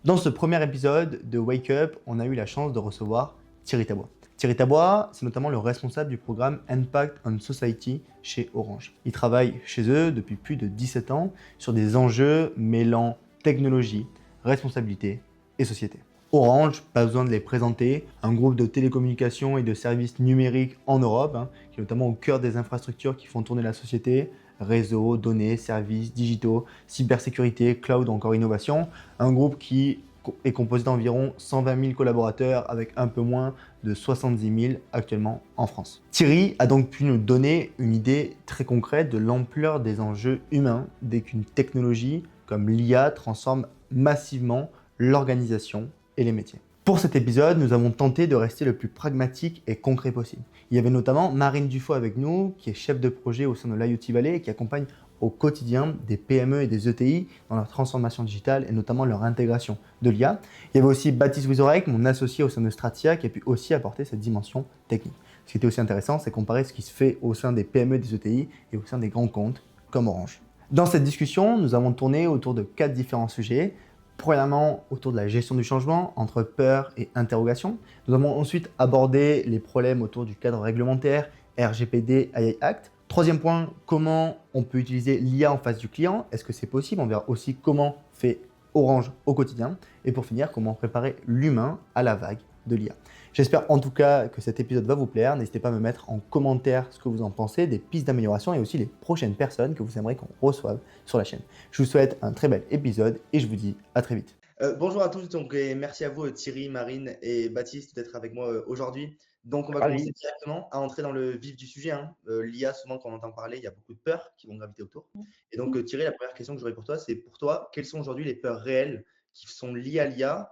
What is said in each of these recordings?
Dans ce premier épisode de Wake Up, on a eu la chance de recevoir Thierry Tabois. Thierry Tabois, c'est notamment le responsable du programme Impact on Society chez Orange. Il travaille chez eux depuis plus de 17 ans sur des enjeux mêlant technologie, responsabilité et société. Orange, pas besoin de les présenter, un groupe de télécommunications et de services numériques en Europe, qui est notamment au cœur des infrastructures qui font tourner la société, réseaux, données, services, digitaux, cybersécurité, cloud ou encore innovation. Un groupe qui est composé d'environ 120 000 collaborateurs avec un peu moins de 70 000 actuellement en France. Thierry a donc pu nous donner une idée très concrète de l'ampleur des enjeux humains dès qu'une technologie comme l'IA transforme massivement l'organisation et les métiers. Pour cet épisode, nous avons tenté de rester le plus pragmatique et concret possible. Il y avait notamment Marine Dufaux avec nous, qui est chef de projet au sein de l'IoT Valley et qui accompagne au quotidien des PME et des ETI dans leur transformation digitale et notamment leur intégration de l'IA. Il y avait aussi Baptiste Wizorek, mon associé au sein de Stratia, qui a pu aussi apporter cette dimension technique. Ce qui était aussi intéressant, c'est comparer ce qui se fait au sein des PME et des ETI et au sein des grands comptes comme Orange. Dans cette discussion, nous avons tourné autour de 4 différents sujets. Premièrement, autour de la gestion du changement, entre peur et interrogation. Nous avons ensuite abordé les problèmes autour du cadre réglementaire, RGPD, AI Act. Troisième point, comment on peut utiliser l'IA en face du client. Est-ce que c'est possible? On verra aussi comment fait Orange au quotidien. Et pour finir, comment préparer l'humain à la vague de l'IA. J'espère en tout cas que cet épisode va vous plaire. N'hésitez pas à me mettre en commentaire ce que vous en pensez, des pistes d'amélioration et aussi les prochaines personnes que vous aimeriez qu'on reçoive sur la chaîne. Je vous souhaite un très bel épisode et je vous dis à très vite. Bonjour à tous, donc, et merci à vous Thierry, Marine et Baptiste d'être avec moi aujourd'hui. Donc on va commencer Ravi. directement à entrer dans le vif du sujet. L'IA, souvent quand on entend parler, il y a beaucoup de peurs qui vont graviter autour. Et donc Thierry, la première question que j'aurais pour toi, c'est pour toi, quelles sont aujourd'hui les peurs réelles qui sont liées à l'IA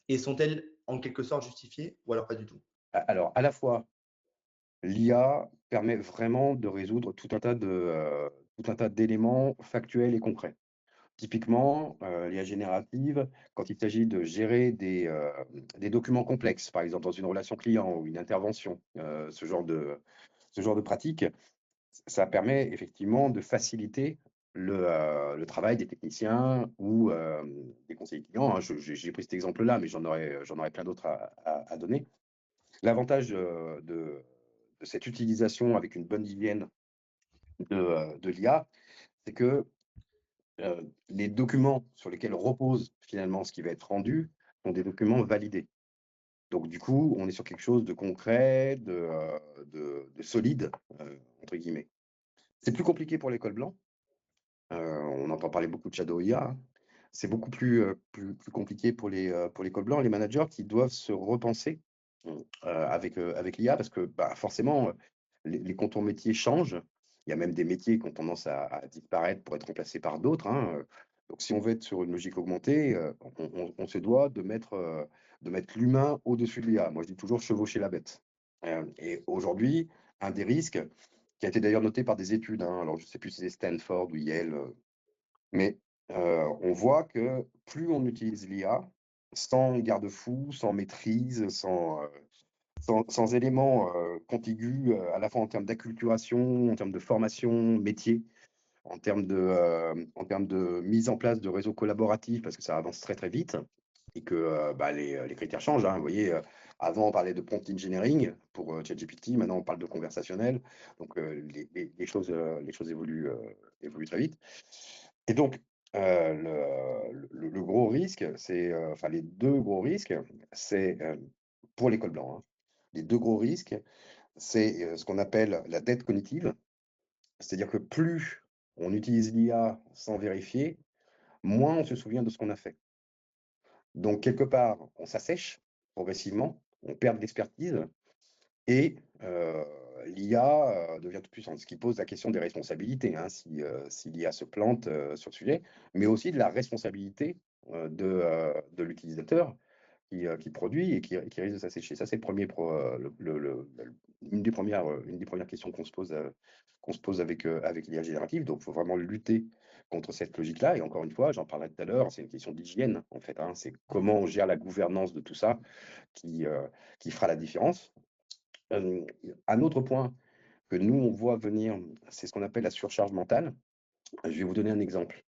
et sont-elles en quelque sorte justifiées ou alors pas du tout? Alors, à la fois, l'IA permet vraiment de résoudre tout un tas d'éléments factuels et concrets. Typiquement, l'IA générative, quand il s'agit de gérer des documents complexes, par exemple dans une relation client ou une intervention, ce genre de pratique, ça permet effectivement de faciliter le travail des techniciens ou, des conseillers clients, hein. J'ai pris cet exemple-là, mais j'en aurais plein d'autres à donner. L'avantage, de cette utilisation avec une bonne hygiène de l'IA, c'est que, les documents sur lesquels repose finalement ce qui va être rendu sont des documents validés. Donc du coup, on est sur quelque chose de concret, de «solide», entre guillemets. C'est plus compliqué pour l'école blanc. On entend parler beaucoup de shadow IA, hein. C'est beaucoup plus compliqué pour les cols blancs, les managers qui doivent se repenser, avec l'IA parce que, bah, forcément, les contours métiers changent. Il y a même des métiers qui ont tendance à disparaître pour être remplacés par d'autres, hein, donc si on veut être sur une logique augmentée, on se doit de mettre l'humain au-dessus de l'IA. Moi, je dis toujours: «Chevaucher la bête». Et aujourd'hui, un des risques qui a été d'ailleurs noté par des études, hein, alors je ne sais plus si c'est Stanford ou Yale, mais on voit que plus on utilise l'IA sans garde-fou, sans maîtrise, sans éléments, contigus, à la fois en termes d'acculturation, en termes de formation métier, en termes de mise en place de réseaux collaboratifs parce que ça avance très, très vite et que, bah, les critères changent, hein. Vous voyez, avant on parlait de prompt engineering pour, ChatGPT, maintenant on parle de conversationnel. Donc, les choses évoluent très vite et donc, le gros risque, c'est, enfin les 2 gros risques, c'est, pour l'école blanc, hein. Les 2 gros risques, c'est, ce qu'on appelle la dette cognitive. C'est-à-dire que plus on utilise l'IA sans vérifier, moins on se souvient de ce qu'on a fait. Donc quelque part, on s'assèche progressivement, on perd de l'expertise et l'IA, devient toute puissante. Ce qui pose la question des responsabilités, hein, si l'IA se plante, sur le sujet, mais aussi de la responsabilité, de l'utilisateur qui produit et qui risque de s'assécher. Ça, c'est le premier pro une des premières questions qu'on se pose avec l'IA générative. Donc, il faut vraiment lutter contre cette logique-là et encore une fois, j'en parlais tout à l'heure, c'est une question d'hygiène, en fait, hein. C'est comment on gère la gouvernance de tout ça qui, heu, qui fera la différence. Hem, un autre point que nous, on voit venir, c'est ce qu'on appelle la surcharge mentale. Je vais vous donner un exemple,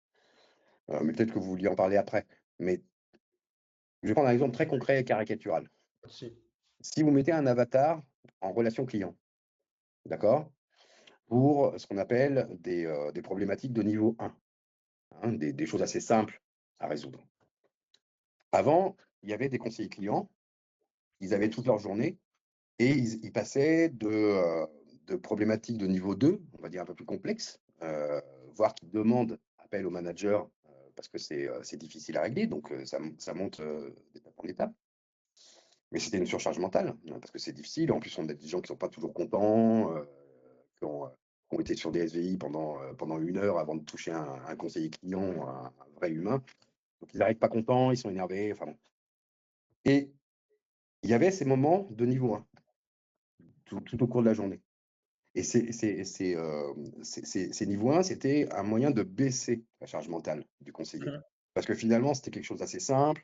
mais peut-être que vous vouliez en parler après. Mais Je vais prendre un exemple très concret et caricatural. Si. Si vous mettez un avatar en relation client, d'accord? Pour ce qu'on appelle des problématiques de niveau 1, hein, des choses assez simples à résoudre. Avant, il y avait des conseillers clients, ils avaient toute leur journée et ils passaient de problématiques de niveau 2, on va dire un peu plus complexes, voire qui demandent appel au manager, parce que c'est difficile à régler, donc ça monte, d'étape en étape. Mais c'était une surcharge mentale, parce que c'est difficile. En plus, on a des gens qui sont pas toujours contents, qui ont été sur des SVI pendant 1 heure avant de toucher un conseiller client, un vrai humain. Donc ils arrivent pas contents, ils sont énervés, enfin bon. Et il y avait ces moments de niveau 1, tout au cours de la journée. Et ces niveaux 1, c'était un moyen de baisser la charge mentale du conseiller. Mhm. Parce que finalement, c'était quelque chose d'assez simple.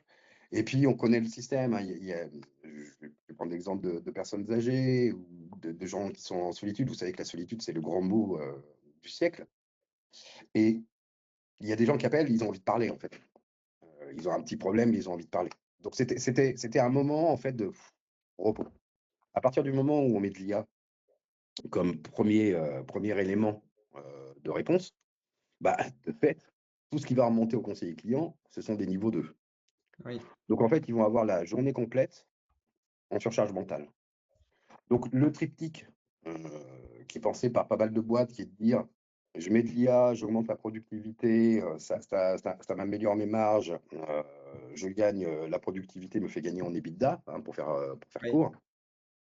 Et puis, on connaît le système, hein. Je vais prendre l'exemple de personnes âgées ou de gens qui sont en solitude. Vous savez que la solitude, c'est le grand mot du siècle. Et il y a des gens qui appellent, ils ont envie de parler, en fait. Ils ont un petit problème, ils ont envie de parler. Donc, c'était un moment, en fait, de repos. À partir du moment où on met de l'IA comme premier élément de réponse, bah, de fait, tout ce qui va remonter au conseiller client, ce sont des niveaux 2. Oui. Donc en fait, ils vont avoir la journée complète en surcharge mentale. Donc le triptyque, heu, qui est pensé par pas mal de boîtes, qui est de dire: «Je mets de l'IA, j'augmente la productivité, ça m'améliore mes marges, je gagne, la productivité me fait gagner en EBITDA», hein, pour faire Oui. court.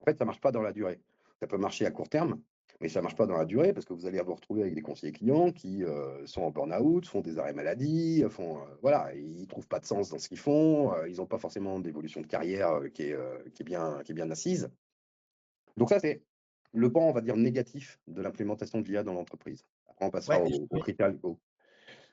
En fait, ça marche pas dans la durée. Ça peut marcher à court terme, mais ça marche pas dans la durée parce que vous allez vous retrouver avec des conseillers clients qui, sont en burn-out, font des arrêts maladie, voilà, ils trouvent pas de sens dans ce qu'ils font, ils ont pas forcément d'évolution de carrière, qui est bien assise. Donc ça, c'est le pan, on va dire, négatif de l'implémentation de l'IA dans l'entreprise. Après, on passera Ouais, aux critères légaux.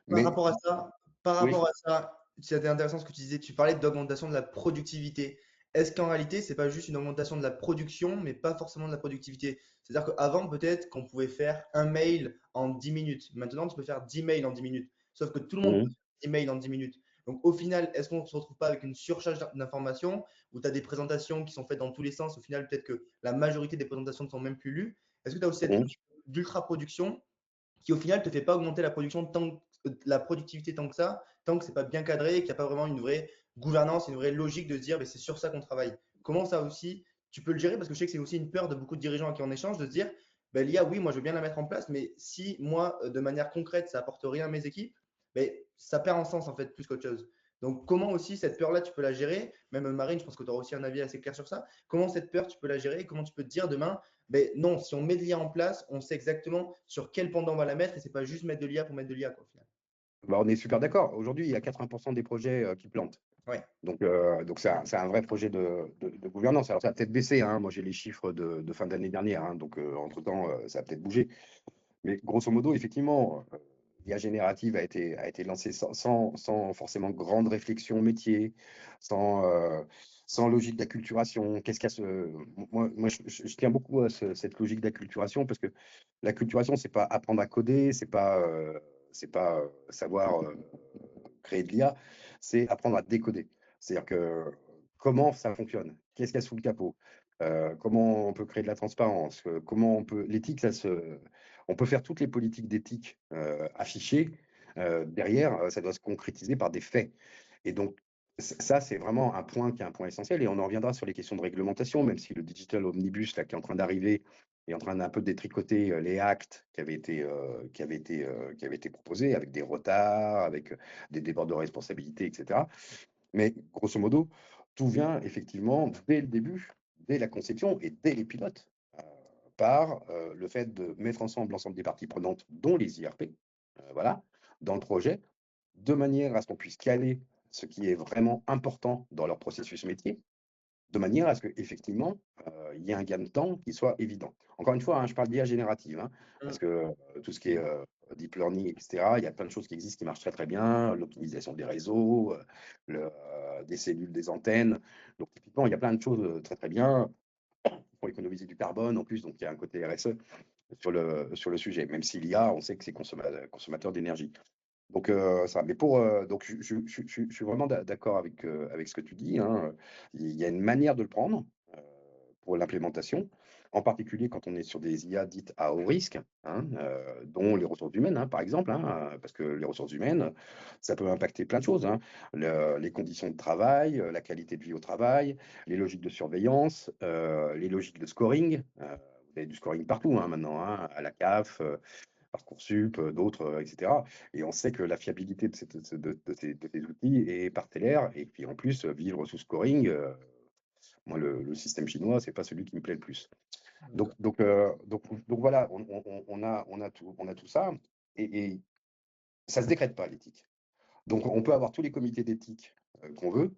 par Mais rapport à ça, par oui, rapport à ça, c'était intéressant ce que tu disais. Tu parlais d'augmentation de la productivité. Est-ce qu'en réalité, c'est pas juste une augmentation de la production, mais pas forcément de la productivité? C'est-à-dire qu'avant, peut-être qu'on pouvait faire un mail en 10 minutes. Maintenant, tu peux faire 10 mails en 10 minutes. Sauf que tout le monde peut mmh, faire 10 mails en 10 minutes. Donc, au final, est-ce qu'on ne se retrouve pas avec une surcharge d'informations où tu as des présentations qui sont faites dans tous les sens? Au final, peut-être que la majorité des présentations ne sont même plus lues. Est-ce que tu as aussi cette mmh, logique d'ultra production qui au final te fait pas augmenter la productivité tant que ça, tant que c'est pas bien cadré, qu'il n'y a pas vraiment une vraie gouvernance, une vraie logique de se dire, c'est sur ça qu'on travaille. Comment ça aussi, tu peux le gérer? Parce que je sais que c'est aussi une peur de beaucoup de dirigeants à qui on échange de se dire, l'IA, oui, moi je veux bien la mettre en place, mais si moi, de manière concrète, ça apporte rien à mes équipes, ça perd en sens en fait plus qu'autre chose. Donc comment aussi cette peur-là, tu peux la gérer? Même Marine, je pense que tu auras aussi un avis assez clair sur ça. Comment cette peur, tu peux la gérer? Comment tu peux te dire demain, non, si on met de l'IA en place, on sait exactement sur quel pendant on va la mettre et c'est pas juste mettre de l'IA pour mettre de l'IA, quoi, au final. bah, on est super d'accord. Aujourd'hui, il y a 80 des projets, qui plantent. Ouais, Donc c'est un vrai projet de gouvernance. Alors ça a peut-être baissé, hein. Moi, j'ai les chiffres de fin d'année dernière, hein, donc entre-temps, ça a peut-être bougé. Mais grosso modo, effectivement, l'IA générative a été lancée sans forcément grande réflexion métier, sans, sans logique d'acculturation. Qu'est-ce qu'il y a moi, je tiens beaucoup à cette logique d'acculturation parce que l'acculturation, c'est pas apprendre à coder, c'est pas savoir créer de l'IA, c'est apprendre à décoder. C'est-à-dire que comment ça fonctionne, qu'est-ce qu'il y a sous le capot, comment on peut créer de la transparence, comment on peut l'éthique, on peut faire toutes les politiques d'éthique affichées. Derrière, ça doit se concrétiser par des faits. Et donc, ça, c'est vraiment un point qui est un point essentiel. Et on en reviendra sur les questions de réglementation, même si le Digital Omnibus, là, qui est en train d'arriver, est en train d'un peu détricoter les actes qui avaient été proposés, avec des retards, avec des débords de responsabilité, etc. Mais grosso modo, tout vient effectivement dès le début, dès la conception et dès les pilotes, par le fait de mettre ensemble l'ensemble des parties prenantes, dont les IRP, voilà, dans le projet, de manière à ce qu'on puisse caler ce qui est vraiment important dans leur processus métier, de manière à ce qu'effectivement, il y ait un gain de temps qui soit évident. Encore une fois, hein, je parle d'IA générative, hein, parce que tout ce qui est deep learning, etc., il y a plein de choses qui existent qui marchent très très bien, l'optimisation des réseaux, des cellules, des antennes. Donc typiquement, il y a plein de choses très très bien pour économiser du carbone en plus, donc il y a un côté RSE sur le sujet, même si l'IA, on sait que c'est consommateur d'énergie. Ça, mais donc je suis vraiment d'accord avec ce que tu dis, hein. Il y a une manière de le prendre, heu, pour l'implémentation, en particulier quand on est sur des IA dites à haut risque, hein, dont les ressources humaines, hein, par exemple, hein, parce que les ressources humaines, ça peut impacter plein de choses, hein. Les conditions de travail, la qualité de vie au travail, les logiques de surveillance, les logiques de scoring, vous avez du scoring partout, hein, maintenant, hein, à la CAF, Parcoursup, d'autres, et cetera, et on sait que la fiabilité de ces outils est parcellaire, et puis en plus, vivre sous scoring, moi le système chinois, c'est pas celui qui me plaît le plus. Donc D'accord. donc heu, donc donc voilà, on a tout ça, et ça se décrète pas l'éthique. Donc on peut avoir tous les comités d'éthique, qu'on veut,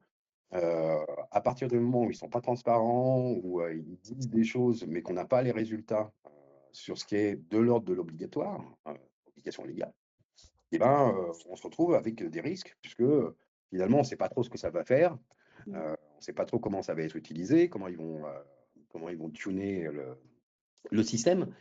à partir du moment où ils sont pas transparents, où, ils disent des choses, mais qu'on n'a pas les résultats, sur ce qui est de l'ordre de l'obligatoire, obligation légale, et ben, on se retrouve avec des risques puisque, finalement, on ne sait pas trop ce que ça va faire, Mmh. on ne sait pas trop comment ça va être utilisé, comment ils vont tuner le système,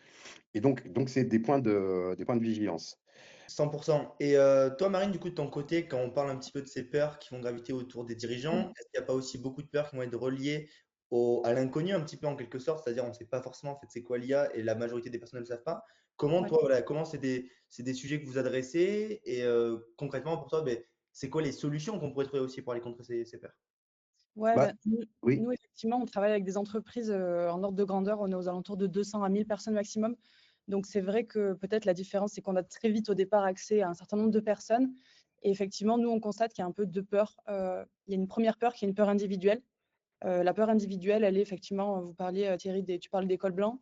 et donc c'est des points de vigilance. 100%. Et toi, Marine, du coup, de ton côté, quand on parle un petit peu de ces peurs qui vont graviter autour des dirigeants, est-ce qu'il n'y a pas aussi beaucoup de peurs qui vont être reliées à l'inconnu, un petit peu en quelque sorte, c'est-à-dire on ne sait pas forcément en fait c'est quoi l'IA et la majorité des personnes ne le savent pas. Comment Ouais. toi, voilà, comment c'est des sujets que vous adressez et concrètement pour toi, ben, c'est quoi les solutions qu'on pourrait trouver aussi pour aller contre ces peurs? Ouais, Bah, bah, nous, oui, nous, effectivement, on travaille avec des entreprises en ordre de grandeur. On est aux alentours de 200 à 1000 personnes maximum. Donc, c'est vrai que peut-être la différence, c'est qu'on a très vite au départ accès à un certain nombre de personnes. Et effectivement, nous, on constate qu'il y a un peu deux peurs. Il y a une première peur qui est une peur individuelle. La peur individuelle, elle est effectivement, vous parliez, Thierry, tu parles des cols blancs.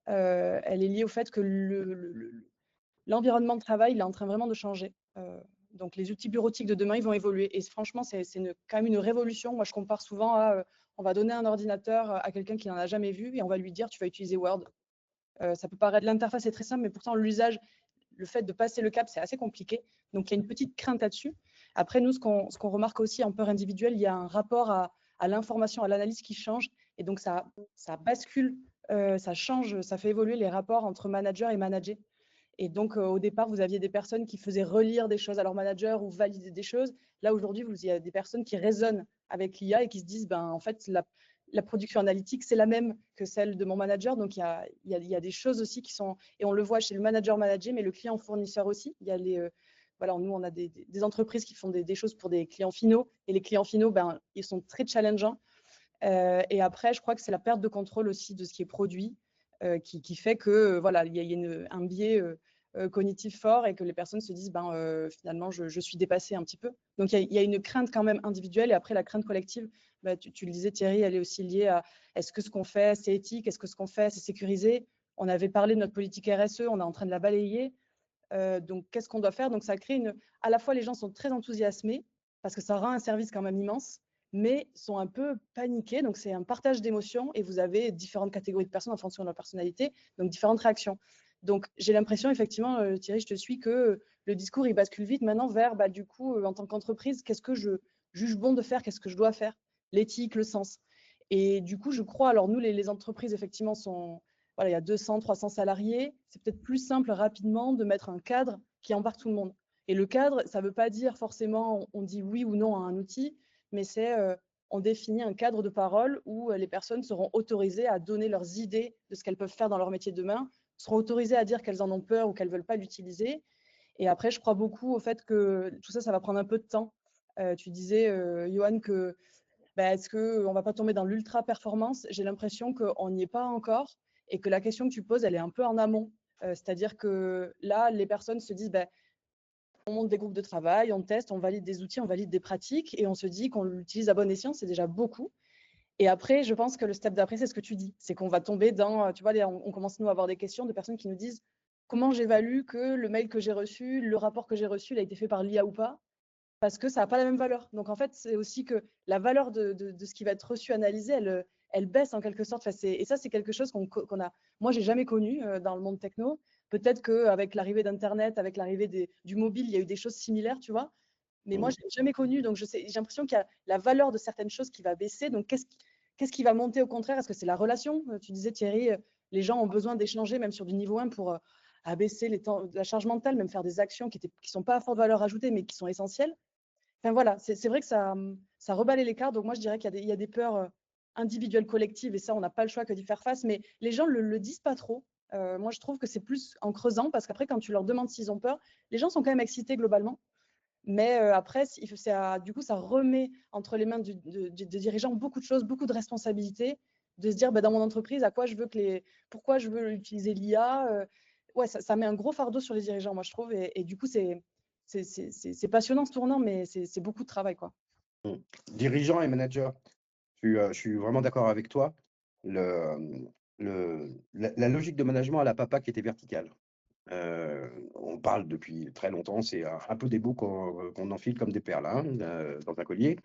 Elle est liée au fait que l'environnement de travail, il est en train vraiment de changer. Donc, les outils bureautiques de demain, ils vont évoluer. Et franchement, c'est quand même une révolution. Moi, je compare souvent à, on va donner un ordinateur à quelqu'un qui n'en a jamais vu et on va lui dire, tu vas utiliser Word. Ça peut paraître, l'interface est très simple, mais pourtant, l'usage, le fait de passer le cap, c'est assez compliqué. Donc, il y a une petite crainte là-dessus. Après, nous, ce qu'on remarque aussi en peur individuelle, il y a un rapport à l'information, à l'analyse qui change. Et donc, ça bascule, ça change, ça fait évoluer les rapports entre manager et managé. Et donc, au départ, vous aviez des personnes qui faisaient relire des choses à leur manager ou valider des choses. Là, aujourd'hui, il y a des personnes qui raisonnent avec l'IA et qui se disent, ben, en fait, la production analytique, c'est la même que celle de mon manager. Donc, il y a des choses aussi qui sont, et on le voit chez le manager managé, mais le client fournisseur aussi. Il y a voilà, nous, on a des entreprises qui font des choses pour des clients finaux. Et les clients finaux, ben, ils sont très challengeants. Et après, je crois que c'est la perte de contrôle aussi de ce qui est produit qui fait que voilà, il y a un biais cognitif fort et que les personnes se disent ben, finalement, je suis dépassée un petit peu. Donc, il y a une crainte quand même individuelle et après, la crainte collective, bah, tu le disais, Thierry, elle est aussi liée à est-ce que ce qu'on fait, c'est éthique? Est-ce que ce qu'on fait, c'est sécurisé? On avait parlé de notre politique RSE, on est en train de la balayer. Donc, qu'est-ce qu'on doit faire? Donc, ça crée à la fois, les gens sont très enthousiasmés parce que ça rend un service quand même immense, mais sont un peu paniqués. Donc, c'est un partage d'émotions et vous avez différentes catégories de personnes en fonction de leur personnalité, donc différentes réactions. Donc, j'ai l'impression, effectivement, Thierry, je te suis, que le discours, il bascule vite maintenant vers, bah, du coup, en tant qu'entreprise, qu'est-ce que je juge bon de faire? Qu'est-ce que je dois faire? L'éthique, le sens. Et du coup, je crois, alors nous, les entreprises, effectivement, voilà, il y a 200, 300 salariés. C'est peut-être plus simple rapidement de mettre un cadre qui embarque tout le monde. Et le cadre, ça ne veut pas dire forcément on dit oui ou non à un outil, mais c'est on définit un cadre de parole où les personnes seront autorisées à donner leurs idées de ce qu'elles peuvent faire dans leur métier de demain, seront autorisées à dire qu'elles en ont peur ou qu'elles ne veulent pas l'utiliser. Et après, je crois beaucoup au fait que tout ça, ça va prendre un peu de temps. Tu disais, Johan, que bah, est-ce qu'on ne va pas tomber dans l'ultra-performance? J'ai l'impression qu'on n'y est pas encore et que la question que tu poses, elle est un peu en amont. C'est-à-dire que là, les personnes se disent, bah, on monte des groupes de travail, on teste, on valide des outils, on valide des pratiques et on se dit qu'on l'utilise à bon escient, c'est déjà beaucoup. Et après, je pense que le step d'après, c'est ce que tu dis. C'est qu'on va tomber dans, tu vois, on commence nous à avoir des questions de personnes qui nous disent comment j'évalue que le mail que j'ai reçu, le rapport que j'ai reçu, il a été fait par l'IA ou pas? Parce que ça n'a pas la même valeur. Donc en fait, c'est aussi que la valeur de ce qui va être reçu, analysé, elle baisse en quelque sorte. Enfin, et ça, c'est quelque chose qu'on a. Moi, j'ai jamais connu dans le monde techno. Peut-être qu'avec l'arrivée d'Internet, avec l'arrivée du mobile, il y a eu des choses similaires, tu vois. Mais moi, Mmh. je l'ai jamais connu. Donc j'ai l'impression qu'il y a la valeur de certaines choses qui va baisser. Donc qu'est-ce qui va monter au contraire? Est-ce que c'est la relation? Tu disais, Thierry, les gens ont besoin d'échanger, même sur du niveau 1, pour à baisser la charge mentale, même faire des actions qui sont pas à forte valeur ajoutée, mais qui sont essentielles. Enfin voilà, c'est vrai que ça rebalait les cartes. Donc moi, je dirais qu'il y a des peurs individuelles, collectives, et ça, on n'a pas le choix que d'y faire face. Mais les gens le disent pas trop. Moi, je trouve que c'est plus en creusant, parce qu'après, quand tu leur demandes s'ils ont peur, les gens sont quand même excités globalement. Mais après, du coup, ça remet entre les mains des dirigeants beaucoup de choses, beaucoup de responsabilités, de se dire, bah, dans mon entreprise, pourquoi je veux utiliser l'IA. Ouais, ça met un gros fardeau sur les dirigeants, moi, je trouve. Et du coup, c'est passionnant ce tournant, mais c'est beaucoup de travail, quoi. Dirigeant et manager, je suis vraiment d'accord avec toi. La logique de management, elle n'a pas qui était verticale. On parle depuis très longtemps, c'est un peu des bouts qu'on enfile comme des perles hein, dans un collier.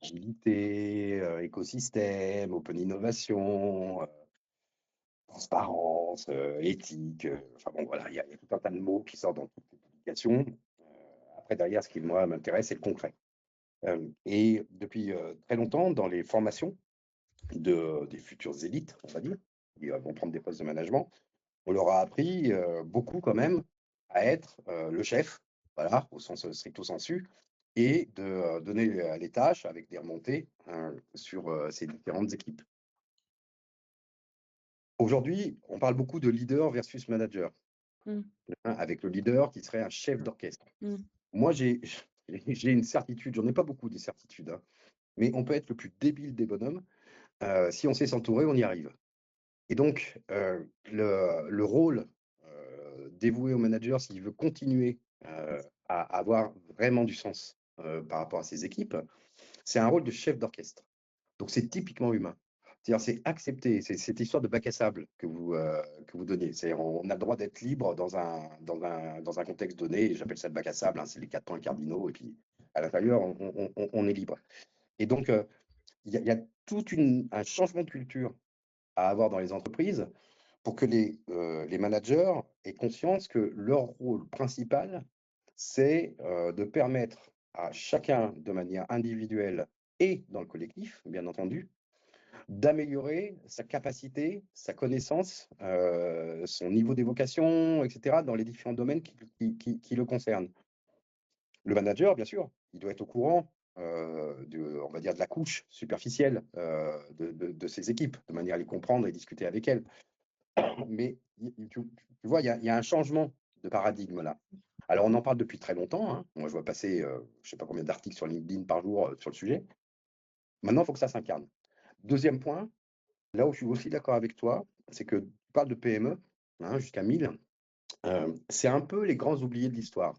Agilité, écosystème, open innovation, transparence, éthique. Enfin bon, voilà, il y a tout un tas de mots qui sortent dans toutes les publications. Après, derrière, ce qui, moi, m'intéresse, c'est le concret. Et depuis très longtemps, dans les formations des futures élites, on va dire, qui vont prendre des postes de management, on leur a appris beaucoup quand même à être le chef, voilà, au sens stricto sensu, et de donner les tâches avec des remontées sur ces différentes équipes. Aujourd'hui, on parle beaucoup de leader versus manager, Mm. avec le leader qui serait un chef d'orchestre. Mm. Moi, j'ai une certitude, j'en ai pas beaucoup des certitudes, hein, mais on peut être le plus débile des bonhommes. Si on sait s'entourer, on y arrive. Et donc, le rôle dévoué au manager, s'il veut continuer à avoir vraiment du sens par rapport à ses équipes, c'est un rôle de chef d'orchestre. Donc, c'est typiquement humain. C'est-à-dire, c'est accepter, c'est cette histoire de bac à sable que vous donnez. On a le droit d'être libre dans un contexte donné, et j'appelle ça le bac à sable, hein, c'est les 4 points cardinaux, et puis à l'intérieur, on est libre. Et donc, il y a tout un changement de culture à avoir dans les entreprises pour que les managers aient conscience que leur rôle principal, c'est de permettre à chacun, de manière individuelle et dans le collectif, bien entendu, d'améliorer sa capacité, sa connaissance, son niveau d'évocation, etc., dans les différents domaines qui le concernent. Le manager, bien sûr, il doit être au courant on va dire, de la couche superficielle de ses équipes, de manière à les comprendre et discuter avec elles. Mais tu vois, il y a un changement de paradigme là. Alors, on en parle depuis très longtemps, hein. Moi, je vois passer, je ne sais pas combien d'articles sur LinkedIn par jour sur le sujet. Maintenant, il faut que ça s'incarne. Deuxième point, là où je suis aussi d'accord avec toi, c'est que tu parles de PME, hein, jusqu'à 1000. C'est un peu les grands oubliés de l'histoire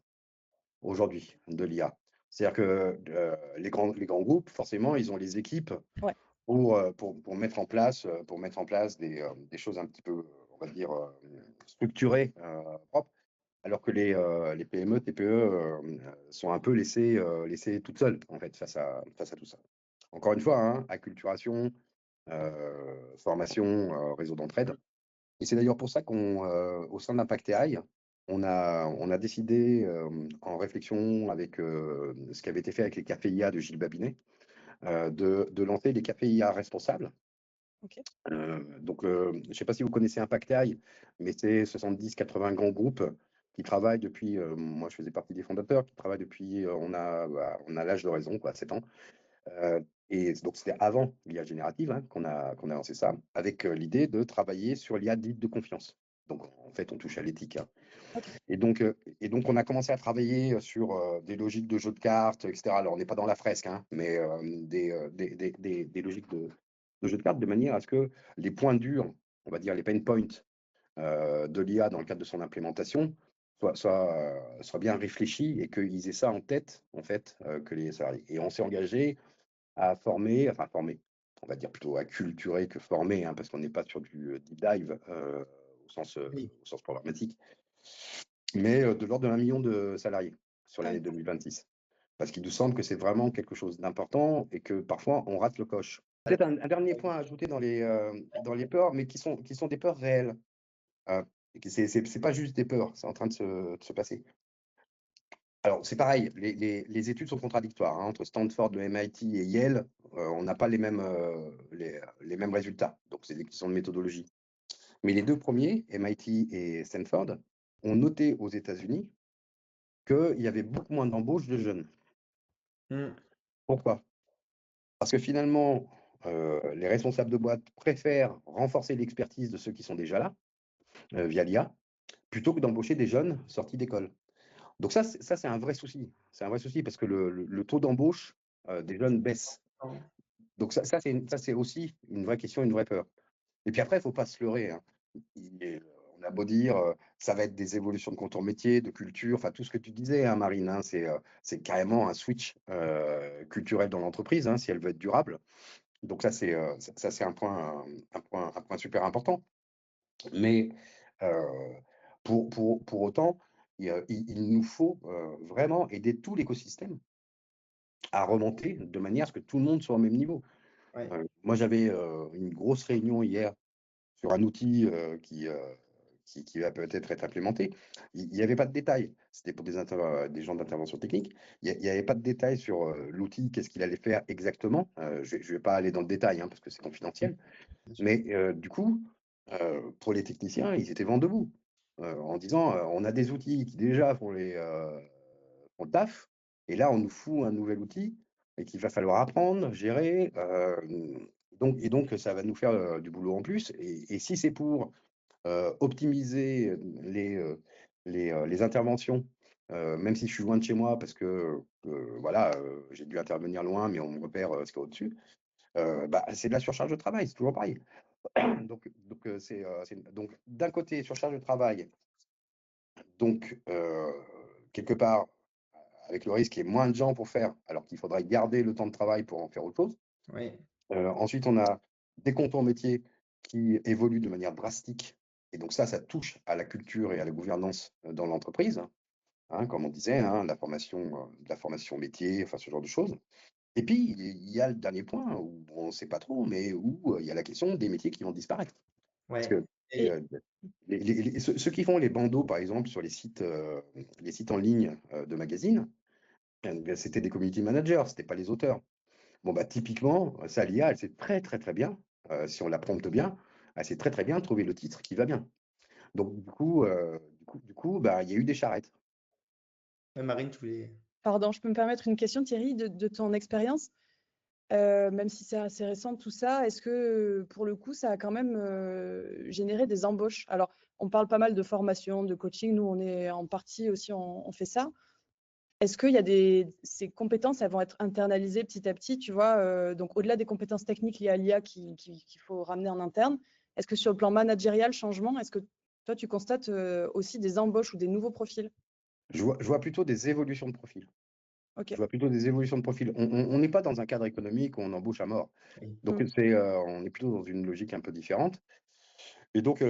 aujourd'hui de l'IA. C'est-à-dire que les grands groupes, forcément, ils ont les équipes Ouais. pour mettre en place, des choses un petit peu, on va dire, structurées, propres, alors que les PME, TPE sont un peu laissées toutes seules, en fait, face à tout ça. Encore une fois, hein, acculturation, formation, réseau d'entraide. Et c'est d'ailleurs pour ça qu'au sein d'Impact AI, on a décidé, en réflexion avec ce qui avait été fait avec les cafés IA de Gilles Babinet, de lancer les cafés IA responsables. Ok. Donc, je ne sais pas si vous connaissez Impact AI, mais c'est 70-80 grands groupes qui travaillent depuis, moi je faisais partie des fondateurs, qui travaillent depuis, on a l'âge de raison, quoi, 7 ans. Et donc, c'était avant l'IA générative hein, qu'on a lancé ça, avec l'idée de travailler sur l'IA dite de confiance. Donc, en fait, on touche à l'éthique. Hein. Ok. Et donc, on a commencé à travailler sur des logiques de jeux de cartes, etc. Alors, on n'est pas dans la fresque, hein, mais des logiques de jeux de cartes de manière à ce que les points durs, on va dire les pain points de l'IA dans le cadre de son implémentation, soient bien réfléchis et qu'ils aient ça en tête, en fait, que les salariés. Et on s'est engagé à former, on va dire plutôt acculturer que former, hein, parce qu'on n'est pas sur du deep dive Oui. au sens programmatique, mais de l'ordre de 1 million de salariés sur l'année 2026. Parce qu'il nous semble que c'est vraiment quelque chose d'important et que parfois on rate le coche. Peut-être un dernier point à ajouter dans les peurs, mais qui sont des peurs réelles. C'est pas juste des peurs, c'est en train de se passer. Alors, c'est pareil, les études sont contradictoires. Hein, entre Stanford, le MIT et Yale, on n'a pas les mêmes résultats. Donc, c'est des questions de méthodologie. Mais les deux premiers, MIT et Stanford, ont noté aux États-Unis qu'il y avait beaucoup moins d'embauches de jeunes. Pourquoi? Parce que finalement, les responsables de boîte préfèrent renforcer l'expertise de ceux qui sont déjà là, via l'IA, plutôt que d'embaucher des jeunes sortis d'école. Donc ça, c'est un vrai souci. C'est un vrai souci parce que le taux d'embauche des jeunes baisse. Donc ça, c'est aussi une vraie question, une vraie peur. Et puis après, il ne faut pas se leurrer, hein. On a beau dire, ça va être des évolutions de contours métiers, de culture, enfin tout ce que tu disais, hein, Marine, hein, c'est carrément un switch culturel dans l'entreprise, hein, si elle veut être durable. Donc ça, c'est un point super important. Mais pour autant, il nous faut vraiment aider tout l'écosystème à remonter de manière à ce que tout le monde soit au même niveau. Ouais. Moi, j'avais une grosse réunion hier sur un outil qui va peut-être être implémenté. Il n'y avait pas de détails. C'était pour des gens d'intervention technique. Il n'y avait pas de détails sur l'outil, qu'est-ce qu'il allait faire exactement. Je ne vais pas aller dans le détail parce que c'est confidentiel. Bien sûr. Mais du coup, pour les techniciens, ils étaient vent debout en disant on a des outils qui déjà font le taf, et là, on nous fout un nouvel outil et qu'il va falloir apprendre, gérer. Donc, ça va nous faire du boulot en plus. Et si c'est pour optimiser les interventions, même si je suis loin de chez moi, parce que voilà, j'ai dû intervenir loin, mais on me repère ce qu'il y a au-dessus, c'est de la surcharge de travail, c'est toujours pareil. Donc d'un côté, surcharge de travail, donc quelque part, avec le risque qu'il y ait moins de gens pour faire, alors qu'il faudrait garder le temps de travail pour en faire autre chose. Oui. Ensuite, on a des contours métiers qui évoluent de manière drastique. Et donc ça touche à la culture et à la gouvernance dans l'entreprise, comme on disait, la formation métier, enfin ce genre de choses. Et puis, il y a le dernier point où on ne sait pas trop, mais où il y a la question des métiers qui vont disparaître. Parce Ouais. que Et ceux qui font les bandeaux, par exemple, sur les sites en ligne de magazines, c'était des community managers, ce n'était pas les auteurs. Bon, typiquement, ça, l'IA, elle sait très, très, très bien, si on la prompte bien, elle sait très, très bien trouver le titre qui va bien. Donc, il y a eu des charrettes. Marine, tu voulais. pardon, je peux me permettre une question, Thierry, de ton expérience? Même si c'est assez récent tout ça, est-ce que pour le coup, ça a quand même généré des embauches? Alors, on parle pas mal de formation, de coaching. Nous, on est en partie aussi, on fait ça. Est-ce qu'il y a ces compétences, elles vont être internalisées petit à petit, tu vois, donc au-delà des compétences techniques liées à l'IA qu'il faut ramener en interne, est-ce que sur le plan managérial, changement, est-ce que toi, tu constates aussi des embauches ou des nouveaux profils? Je vois plutôt des évolutions de profil. Ok. Je vois plutôt des évolutions de profil. On n'est pas dans un cadre économique où on embauche à mort. Oui. Donc, on est plutôt dans une logique un peu différente. Et donc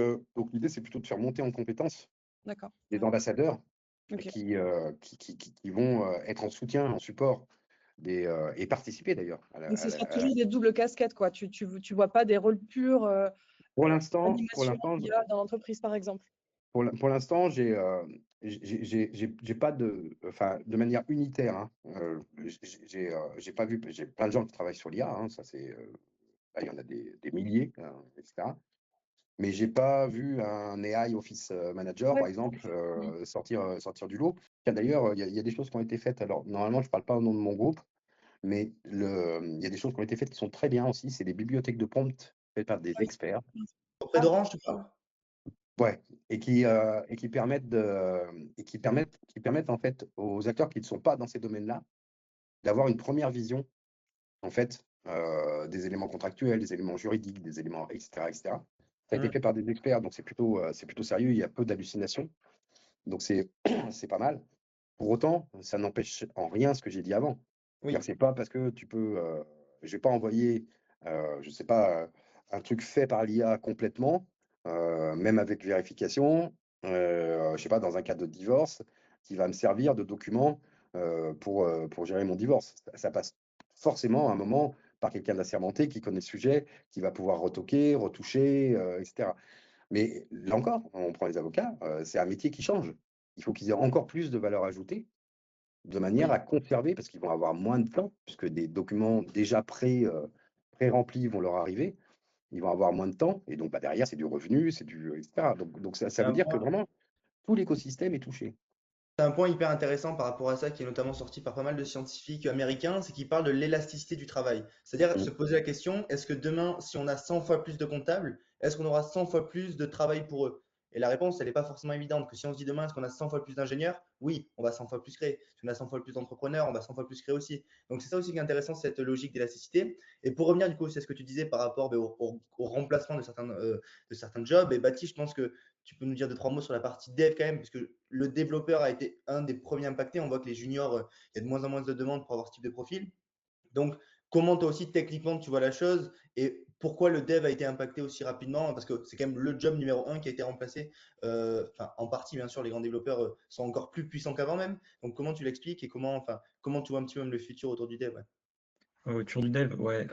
l'idée, c'est plutôt de faire monter en compétences D'accord. des ambassadeurs Ok. qui vont être en soutien, en support et participer d'ailleurs. Donc, ce sera toujours des doubles casquettes, quoi. Tu vois pas des rôles purs Pour l'instant, d'animation IA dans l'entreprise, par exemple. pour l'instant, j'ai pas de manière unitaire. J'ai pas vu, j'ai plein de gens qui travaillent sur l'IA. Ça c'est, là, il y en a des milliers, etc. Mais j'ai pas vu un AI Office Manager, Ouais. par exemple, sortir du lot. D'ailleurs, il y a des choses qui ont été faites. Alors, normalement, je ne parle pas au nom de mon groupe, mais il y a des choses qui ont été faites qui sont très bien aussi. C'est des bibliothèques de prompt faites par des experts. Auprès d'Orange, tu parles? Ouais, et qui permettent en fait aux acteurs qui ne sont pas dans ces domaines-là d'avoir une première vision en fait des éléments contractuels, des éléments juridiques, des éléments, etc., etc. Ça a été fait par des experts, donc c'est plutôt sérieux. Il y a peu d'hallucinations, donc c'est c'est pas mal. Pour autant, ça n'empêche en rien ce que j'ai dit avant. Oui. C'est pas parce que tu peux, je vais pas envoyer, je sais pas, un truc fait par l'IA complètement, même avec vérification, je sais pas, dans un cas de divorce, qui va me servir de document pour gérer mon divorce. Ça passe forcément à un moment par quelqu'un d'assermenté qui connaît le sujet, qui va pouvoir retoquer, retoucher, etc. Mais là encore, on prend les avocats, c'est un métier qui change. Il faut qu'ils aient encore plus de valeur ajoutée de manière Oui. à conserver, parce qu'ils vont avoir moins de temps, puisque des documents déjà pré-remplis vont leur arriver, ils vont avoir moins de temps, et donc derrière, c'est du revenu, c'est du, etc. Donc ça veut dire que Moi, vraiment, tout l'écosystème est touché. C'est un point hyper intéressant par rapport à ça qui est notamment sorti par pas mal de scientifiques américains, c'est qu'ils parlent de l'élasticité du travail. C'est-à-dire se Mm. poser la question, est-ce que demain, si on a 100 fois plus de comptables, est-ce qu'on aura 100 fois plus de travail pour eux? Et la réponse, elle n'est pas forcément évidente. Que si on se dit demain, est-ce qu'on a 100 fois plus d'ingénieurs? Oui, on va 100 fois plus créer. Si on a 100 fois plus d'entrepreneurs, on va 100 fois plus créer aussi. Donc c'est ça aussi qui est intéressant, cette logique d'élasticité. Et pour revenir du coup, c'est ce que tu disais par rapport au remplacement de certains jobs. Et Baptiste, je pense que tu peux nous dire deux, trois mots sur la partie dev quand même, parce que le développeur a été un des premiers impactés. On voit que les juniors, il y a de moins en moins de demandes pour avoir ce type de profil. Donc, comment toi aussi, techniquement, tu vois la chose et pourquoi le dev a été impacté aussi rapidement? Parce que c'est quand même le job numéro un qui a été remplacé. En partie, bien sûr, les grands développeurs sont encore plus puissants qu'avant même. Donc, comment tu l'expliques et comment tu vois un petit peu même le futur autour du dev? Ouais. Autour du dev, ouais.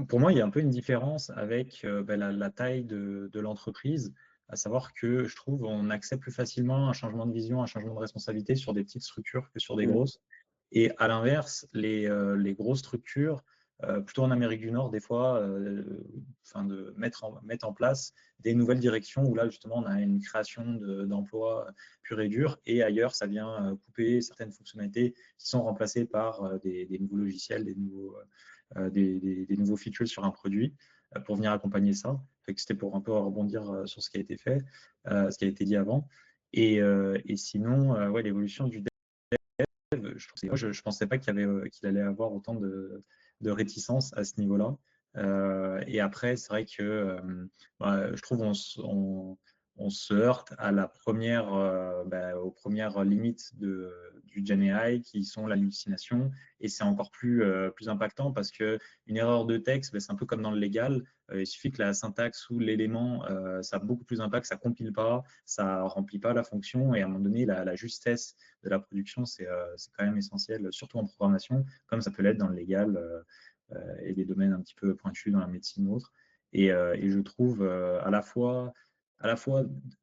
Pour moi, il y a un peu une différence avec la taille de l'entreprise, à savoir que je trouve on accepte plus facilement un changement de vision, un changement de responsabilité sur des petites structures que sur des Mm. grosses. Et à l'inverse, les grosses structures, plutôt en Amérique du Nord, des fois, de mettre en place des nouvelles directions où là, justement, on a une création d'emplois pur et dur, et ailleurs, ça vient couper certaines fonctionnalités qui sont remplacées par des nouveaux logiciels, des nouveaux features sur un produit pour venir accompagner ça. C'était pour un peu rebondir sur ce qui a été fait, ce qui a été dit avant. Et sinon, ouais, l'évolution du je ne pensais pas qu'il allait avoir autant de réticence à ce niveau-là. Et après, c'est vrai que je trouve on se heurte à aux premières limites du Gen AI qui sont l'hallucination. Et c'est encore plus impactant parce qu'une erreur de texte, c'est un peu comme dans le légal. Il suffit que la syntaxe ou l'élément, ça a beaucoup plus d'impact, ça compile pas, ça remplit pas la fonction. Et à un moment donné, la justesse de la production, c'est quand même essentiel, surtout en programmation, comme ça peut l'être dans le légal et des domaines un petit peu pointus dans la médecine ou autre. Et je trouve à la fois,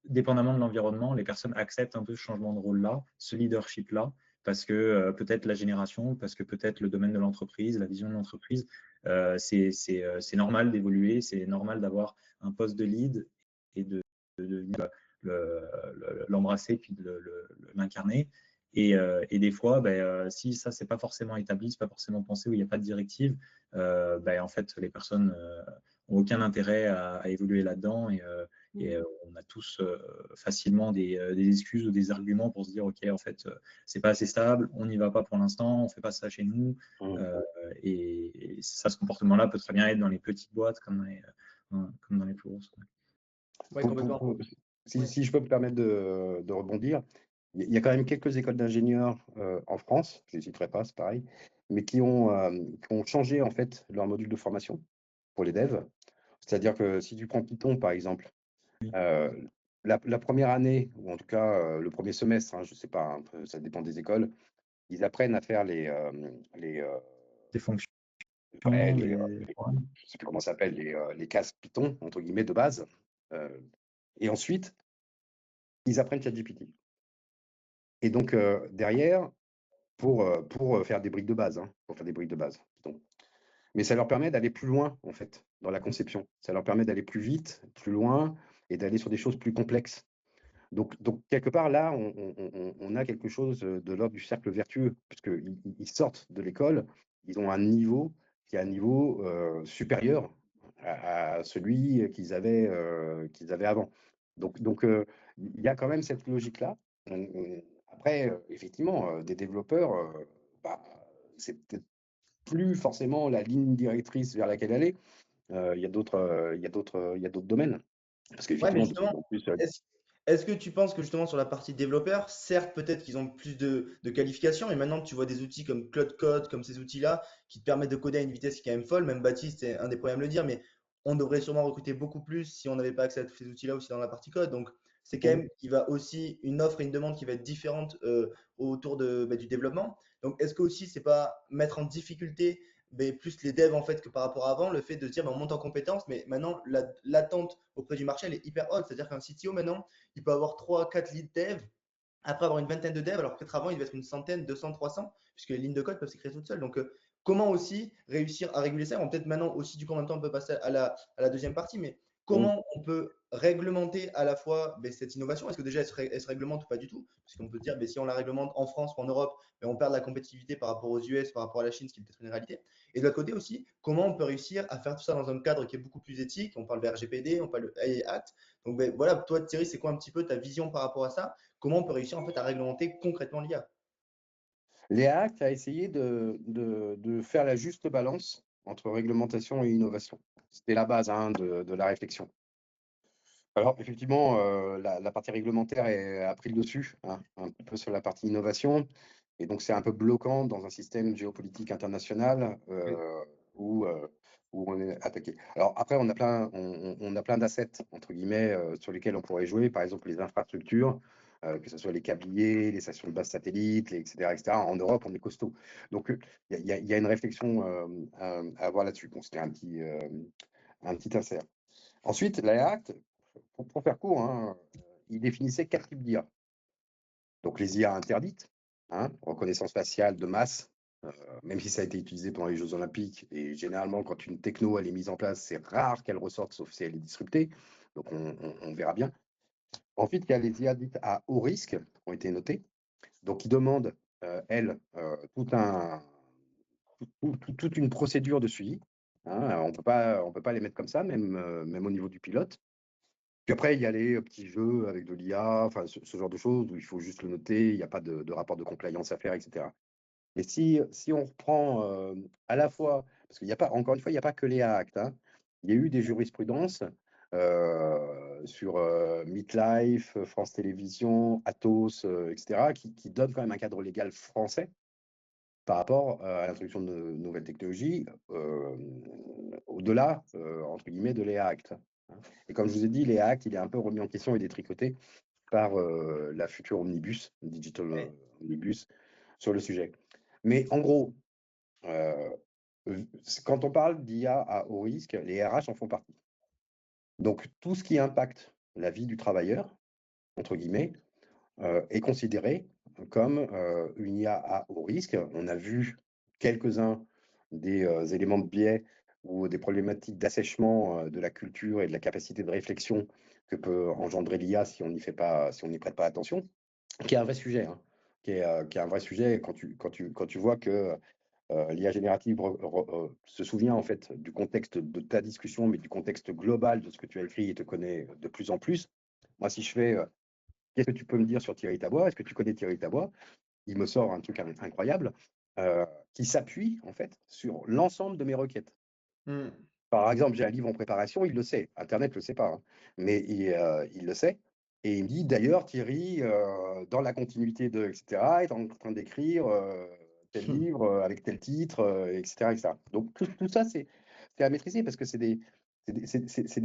dépendamment de l'environnement, les personnes acceptent un peu ce changement de rôle-là, ce leadership-là, parce que peut-être la génération, parce que peut-être le domaine de l'entreprise, la vision de l'entreprise, c'est normal d'évoluer, c'est normal d'avoir un poste de lead et de l'embrasser puis de l'incarner. Et des fois, si ça, c'est pas forcément établi, c'est pas forcément pensé, ou il n'y a pas de directive, en fait, les personnes ont aucun intérêt à évoluer là-dedans. Et on a tous facilement des excuses ou des arguments pour se dire, OK, en fait, c'est pas assez stable, on n'y va pas pour l'instant, on fait pas ça chez nous. Mm. Et ça, ce comportement-là peut très bien être dans les petites boîtes comme dans les plus grosses. Ouais, Pour- pour- complètement. pour- si, Ouais. si je peux me permettre de rebondir, il y a quand même quelques écoles d'ingénieurs en France, je ne les citerai pas, c'est pareil, mais qui ont changé en fait leur module de formation pour les devs. C'est-à-dire que si tu prends Python par exemple, euh, la première année, ou en tout cas le premier semestre, je ne sais pas, ça dépend des écoles, ils apprennent à faire Des fonctions, ouais, ouais. je sais plus comment ça s'appelle, les cases Python, entre guillemets, de base. Euh, et ensuite, ils apprennent ChatGPT. Et donc, derrière, pour faire des briques de base, pour faire des briques de base, Python. Mais ça leur permet d'aller plus loin, en fait, dans la conception. Ça leur permet d'aller plus vite, plus loin, et d'aller sur des choses plus complexes. Donc quelque part, là, on a quelque chose de l'ordre du cercle vertueux, puisqu'ils sortent de l'école, ils ont un niveau qui est un niveau supérieur à celui qu'ils avaient avant. Donc, il y a quand même cette logique-là. Après, effectivement, des développeurs, bah, c'est peut-être plus forcément la ligne directrice vers laquelle aller. Il y a d'autres domaines. Parce Ouais, mais qu'effectivement, de plus justement, en plus, est-ce est-ce que tu penses que justement sur la partie développeur, certes, peut-être qu'ils ont plus de qualifications, mais maintenant tu vois des outils comme Claude Code, comme ces outils-là, qui te permettent de coder à une vitesse qui est quand même folle. Même Baptiste, c'est un des premiers à me le dire, mais on devrait sûrement recruter beaucoup plus si on n'avait pas accès à tous ces outils-là aussi dans la partie code. Donc, c'est quand même, il va aussi une offre et une demande qui va être différente autour du développement. Donc, est-ce que aussi, c'est pas mettre en difficulté mais plus les devs en fait que par rapport à avant, le fait de se dire on monte en compétences, mais maintenant l'attente auprès du marché elle est hyper haute. C'est-à-dire qu'un CTO maintenant, il peut avoir 3 4 lead dev, après avoir une vingtaine de devs, alors peut-être avant il devait être une centaine, 200, 300, puisque les lignes de code peuvent s'écrire toutes seules. Donc comment aussi réussir à réguler ça? Peut-être maintenant aussi du coup en même temps on peut passer à la deuxième partie, mais comment on peut réglementer à la fois cette innovation? Est-ce que déjà elle se réglemente ou pas du tout? Parce qu'on peut dire, si on la réglemente en France ou en Europe, on perd de la compétitivité par rapport aux US, par rapport à la Chine, ce qui est peut-être une réalité. Et de l'autre côté aussi, comment on peut réussir à faire tout ça dans un cadre qui est beaucoup plus éthique? On parle de RGPD, on parle de AI Act. Donc voilà, toi Thierry, c'est quoi un petit peu ta vision par rapport à ça? Comment on peut réussir en fait à réglementer concrètement l'IA? Les Actes a essayé de faire la juste balance entre réglementation et innovation. C'était la base de la réflexion. Alors, effectivement, la partie réglementaire a pris le dessus, hein, un peu sur la partie innovation. Et donc, c'est un peu bloquant dans un système géopolitique international où, où on est attaqué. Alors, après, on a plein d'assets, entre guillemets, sur lesquels on pourrait jouer. Par exemple, les infrastructures, que ce soit les câbliers, les stations de base satellites, etc., etc. En Europe, on est costaud. Donc, il y a une réflexion à avoir là-dessus. Bon, c'était un petit insert. Ensuite, l'ACT, pour faire court, hein, il définissait 4 types d'IA. Donc les IA interdites, hein, reconnaissance faciale de masse, même si ça a été utilisé pendant les Jeux Olympiques, et généralement quand une techno elle est mise en place, c'est rare qu'elle ressorte, sauf si elle est disruptée, donc on verra bien. Ensuite, il y a les IA dites à haut risque, qui ont été notées, donc qui demandent, elles, toute une procédure de suivi. Hein, on peut pas les mettre comme ça, même au niveau du pilote. Puis après, il y a les petits jeux avec de l'IA, enfin ce genre de choses où il faut juste le noter, il n'y a pas de rapport de compliance à faire, etc. Mais si on reprend à la fois, parce qu'il n'y a pas, encore une fois, il n'y a pas que les actes, hein. Il y a eu des jurisprudences sur MetLife, France Télévisions, Atos, etc., qui donnent quand même un cadre légal français par rapport à l'introduction de nouvelles technologies, au-delà, entre guillemets, de l'EA Act. Et comme je vous ai dit, l'EA Act, il est un peu remis en question et détricoté par la future Omnibus, Digital Omnibus, sur le sujet. Mais en gros, quand on parle d'IA à haut risque, les RH en font partie. Donc, tout ce qui impacte la vie du travailleur, entre guillemets, est considéré comme une IA à haut risque. On a vu quelques-uns des éléments de biais ou des problématiques d'assèchement de la culture et de la capacité de réflexion que peut engendrer l'IA si on n'y prête pas attention, qui est un vrai sujet, hein, qui est un vrai sujet quand tu vois que l'IA générative se souvient en fait du contexte de ta discussion, mais du contexte global de ce que tu as écrit et te connaît de plus en plus. Moi, si je fais qu'est-ce que tu peux me dire sur Thierry Tabois? Est-ce que tu connais Thierry Tabois? Il me sort un truc incroyable qui s'appuie en fait sur l'ensemble de mes requêtes. Par exemple, j'ai un livre en préparation, il le sait. Internet ne le sait pas, hein, mais il le sait. Et il me dit d'ailleurs, Thierry, dans la continuité de, etc., est en train d'écrire tel livre avec tel titre, etc., etc. Donc tout ça, c'est à maîtriser parce que c'est des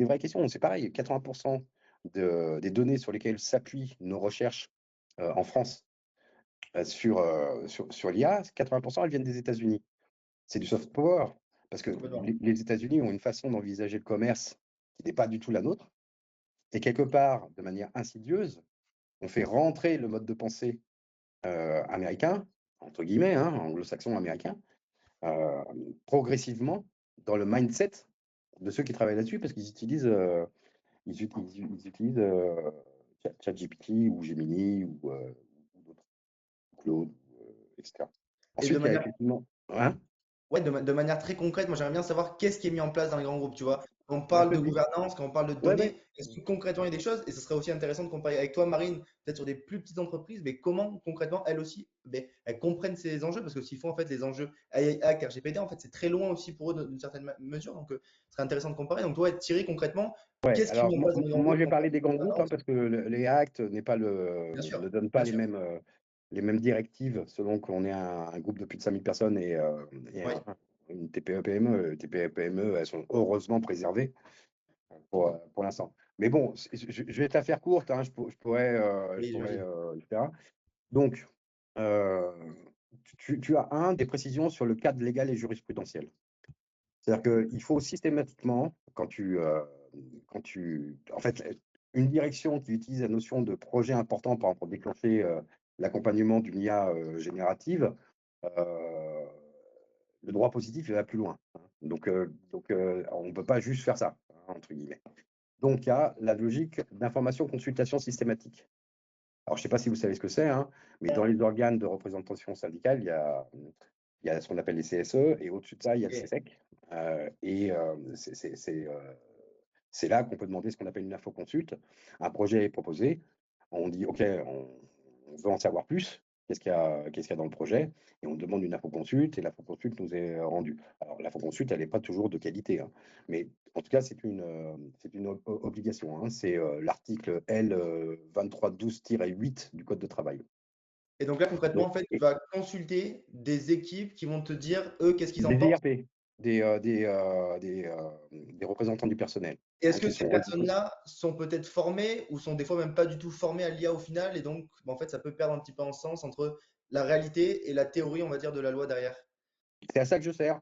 vraies questions. C'est pareil, 80% des données sur lesquelles s'appuient nos recherches en France sur l'IA, 80%, elles viennent des États-Unis. C'est du soft power, parce que les États-Unis ont une façon d'envisager le commerce qui n'est pas du tout la nôtre, et quelque part, de manière insidieuse, on fait rentrer le mode de pensée américain, entre guillemets, hein, anglo-saxon américain, progressivement dans le mindset de ceux qui travaillent là-dessus, parce qu'ils utilisent ChatGPT ou Gemini ou d'autres, Claude, etc. Et de Ensuite, il y a manière effectivement... Hein. Ouais, de manière très concrète, moi j'aimerais bien savoir qu'est-ce qui est mis en place dans les grands groupes, tu vois. Quand on Bah, je parle te de le dis. gouvernance, quand on parle de Ouais, données, ouais. est-ce que concrètement il y a des choses, et ce serait aussi intéressant de comparer avec toi, Marine, peut-être sur des plus petites entreprises, mais comment concrètement elles aussi, elles comprennent ces enjeux, parce que s'ils font en fait les enjeux AI Act, RGPD, en fait c'est très loin aussi pour eux d'une certaine mesure, donc ce serait intéressant de comparer. Donc toi, Thierry, concrètement, Ouais, qu'est-ce qui est alors mis en place dans les grands moi groupes j'ai quand on parlé parle des de grands groupes hein, gouvernance? parce que les actes Bien sûr, ne donnent pas bien sûr. les mêmes directives selon qu'on est un groupe de plus de 5000 personnes et Oui, une TPE-PME. Les TPE-PME, elles sont heureusement préservées pour l'instant. Mais bon, je vais te la faire courte, hein, je pourrais, oui, j'imagine. etc. Donc, euh, tu as des précisions sur le cadre légal et jurisprudentiel. C'est-à-dire qu'il faut systématiquement, en fait, une direction qui utilise la notion de projet important, par exemple, pour déclencher l'accompagnement d'une IA générative, euh, le droit positif, il va plus loin. Hein. Donc on ne peut pas juste faire ça, hein, entre guillemets. Donc, il y a la logique d'information-consultation systématique. Alors, je ne sais pas si vous savez ce que c'est, hein, mais dans les organes de représentation syndicale, il y a ce qu'on appelle les CSE, et au-dessus de ça, il y a le Ok. CSEC. C'est là qu'on peut demander ce qu'on appelle une infoconsulte. Un projet est proposé, on dit OK, on veut en savoir plus. Qu'est-ce qu'il y a dans le projet? Et on demande une infoconsulte et l'infoconsulte nous est rendue. Alors, l'infoconsulte, elle n'est pas toujours de qualité, hein, mais en tout cas, c'est une obligation, hein. C'est l'article L 2312-8 du Code de travail. Et donc là, concrètement, Donc, en fait, tu et vas consulter des équipes qui vont te dire, eux, qu'est-ce qu'ils en des pensent. VRP, des représentants du personnel, Et est-ce hein, que qui ces sont recrutés. personnes-là sont peut-être formées ou sont des fois même pas du tout formées à l'IA au final? Et donc, bah, en fait, ça peut perdre un petit peu en sens entre la réalité et la théorie, on va dire, de la loi derrière. C'est à ça que je sers.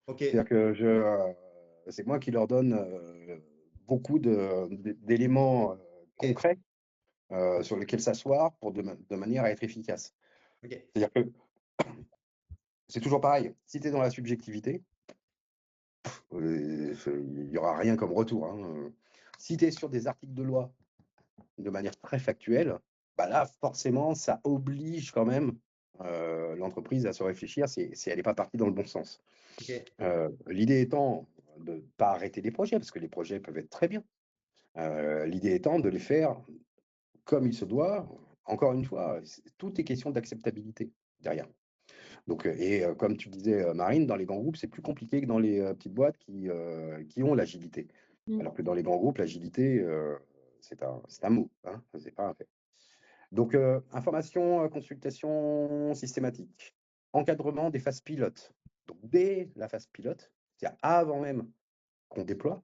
Ok, C'est-à-dire que c'est moi qui leur donne beaucoup d'éléments ok, concrets sur lesquels s'asseoir pour de manière à être efficace. ok. C'est-à-dire que c'est toujours pareil. Si tu es dans la subjectivité, il n'y aura rien comme retour, hein. Si tu es sur des articles de loi de manière très factuelle, bah là, forcément, ça oblige quand même l'entreprise à se réfléchir si elle n'est pas partie dans le bon sens. Ok. L'idée étant de ne pas arrêter les projets, parce que les projets peuvent être très bien. L'idée étant de les faire comme il se doit. Encore une fois, tout est question d'acceptabilité derrière. Donc, comme tu disais, Marine, dans les grands groupes, c'est plus compliqué que dans les petites boîtes qui ont l'agilité. Mm. Alors que dans les grands groupes, l'agilité, c'est un mot, hein, c'est pas un fait. Donc, information, consultation systématique, encadrement des phases pilotes. Donc, dès la phase pilote, c'est-à-dire avant même qu'on déploie,